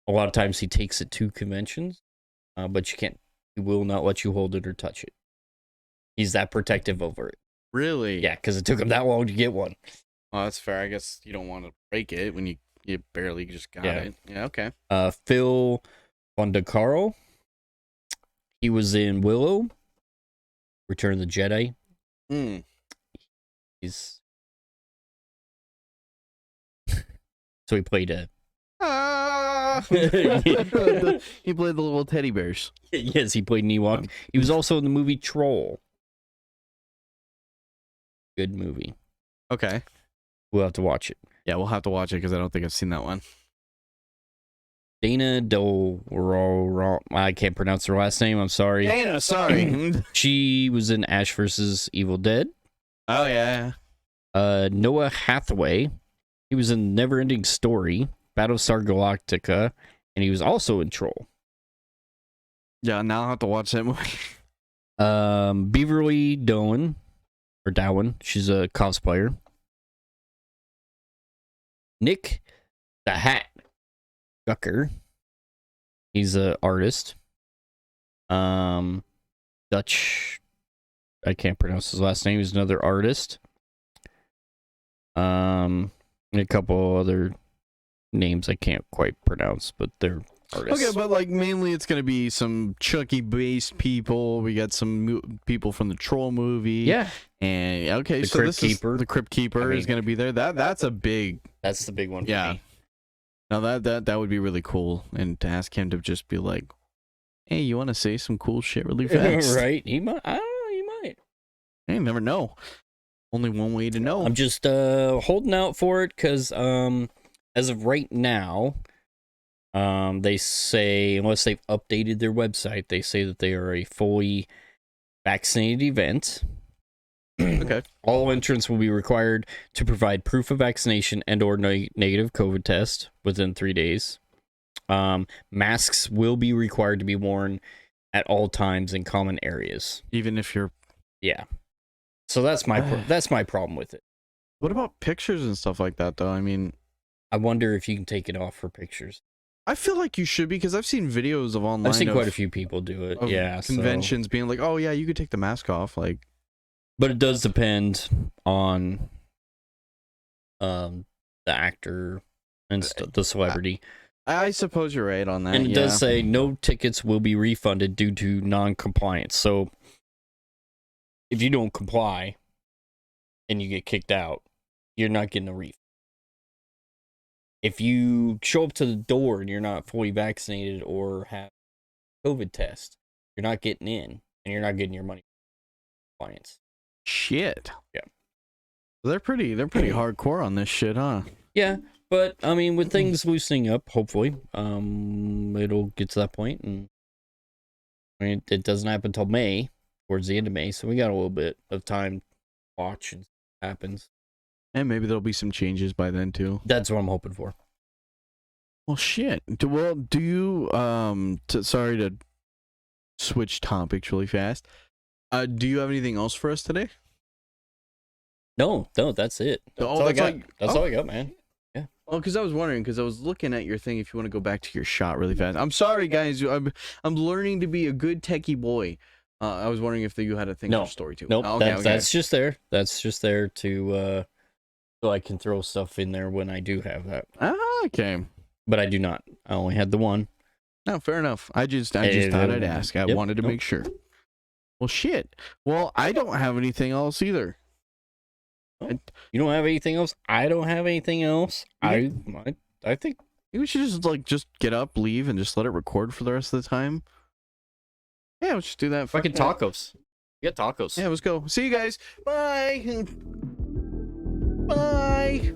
A lot of times he takes it to conventions, but he will not let you hold it or touch it. He's that protective over it. Really? Yeah, because it took him that long to get one. Oh, that's fair. I guess you don't want to break it when you barely just got it. Yeah, okay. Phil Bondacaro. He was in Willow, Return of the Jedi. He's so he played a. He played the little teddy bears. Yes, he played an Ewok. He was also in the movie Troll. Good movie. Okay. We'll have to watch it. Yeah, we'll have to watch it because I don't think I've seen that one. Dana I can't pronounce her last name. I'm sorry. Dana, sorry. She was in Ash vs. Evil Dead. Oh, yeah. Noah Hathaway. He was in Neverending Story, Battlestar Galactica, and he was also in Troll. Yeah, now I'll have to watch that movie. Beverly Dowen. She's a cosplayer. Nick the Hat Gucker. He's an artist. Dutch. I can't pronounce his last name. He's another artist. And a couple other names I can't quite pronounce, but they're artists. Okay, but like mainly it's gonna be some Chucky-based people. We got some people from the Troll movie. Yeah. And okay, The so Crypt this Keeper. is the Crypt Keeper is gonna be there. That's a big. That's the big one. For me. Now that would be really cool, and to ask him to just be like, "Hey, you want to say some cool shit really fast?" Right? He might. I don't know. He might. Hey, you never know. Only one way to know. I'm just holding out for it because as of right now, they say, unless they've updated their website, they say that they are a fully vaccinated event. Okay. All entrants will be required to provide proof of vaccination and or negative COVID test within 3 days. Masks will be required to be worn at all times in common areas. Even if you're. Yeah. So that's my problem with it. What about pictures and stuff like that, though? I mean, I wonder if you can take it off for pictures. I feel like you should, because I've seen videos of online. I've seen quite a few people do it. Yeah. Conventions being like, oh, yeah, you could take the mask off. Like, but it does depend on the actor and the celebrity. I suppose you're right on that. And it does say no tickets will be refunded due to non-compliance. So if you don't comply and you get kicked out, you're not getting a refund. If you show up to the door and you're not fully vaccinated or have a COVID test, you're not getting in and you're not getting your money. Compliance. Shit. Yeah. They're pretty hardcore on this shit, huh? Yeah, but I mean, with things loosening up, hopefully, it'll get to that point, and I mean, it doesn't happen until May, towards the end of May, so we got a little bit of time to watch and see what happens. And maybe there'll be some changes by then too. That's what I'm hoping for. Well, shit. Do you sorry to switch topics really fast. Do you have anything else for us today? No, that's it. That's all I got. That's all I got, man. Yeah. Well, because I was wondering, because I was looking at your thing. If you want to go back to your shot really fast. I'm sorry, guys. I'm learning to be a good techie boy. I was wondering if you had a thing for story too. Nope. Oh, That's just there. That's just there to so I can throw stuff in there when I do have that. Okay. But I do not. I only had the one. No, fair enough. I just thought I'd ask. I wanted to make sure. Well, shit. Well, I don't have anything else either. Oh, you don't have anything else? I don't have anything else. I think we should just get up, leave, and just let it record for the rest of the time. Yeah, let's just do that. Fucking tacos. Get tacos. Yeah, let's go. See you guys. Bye. Bye.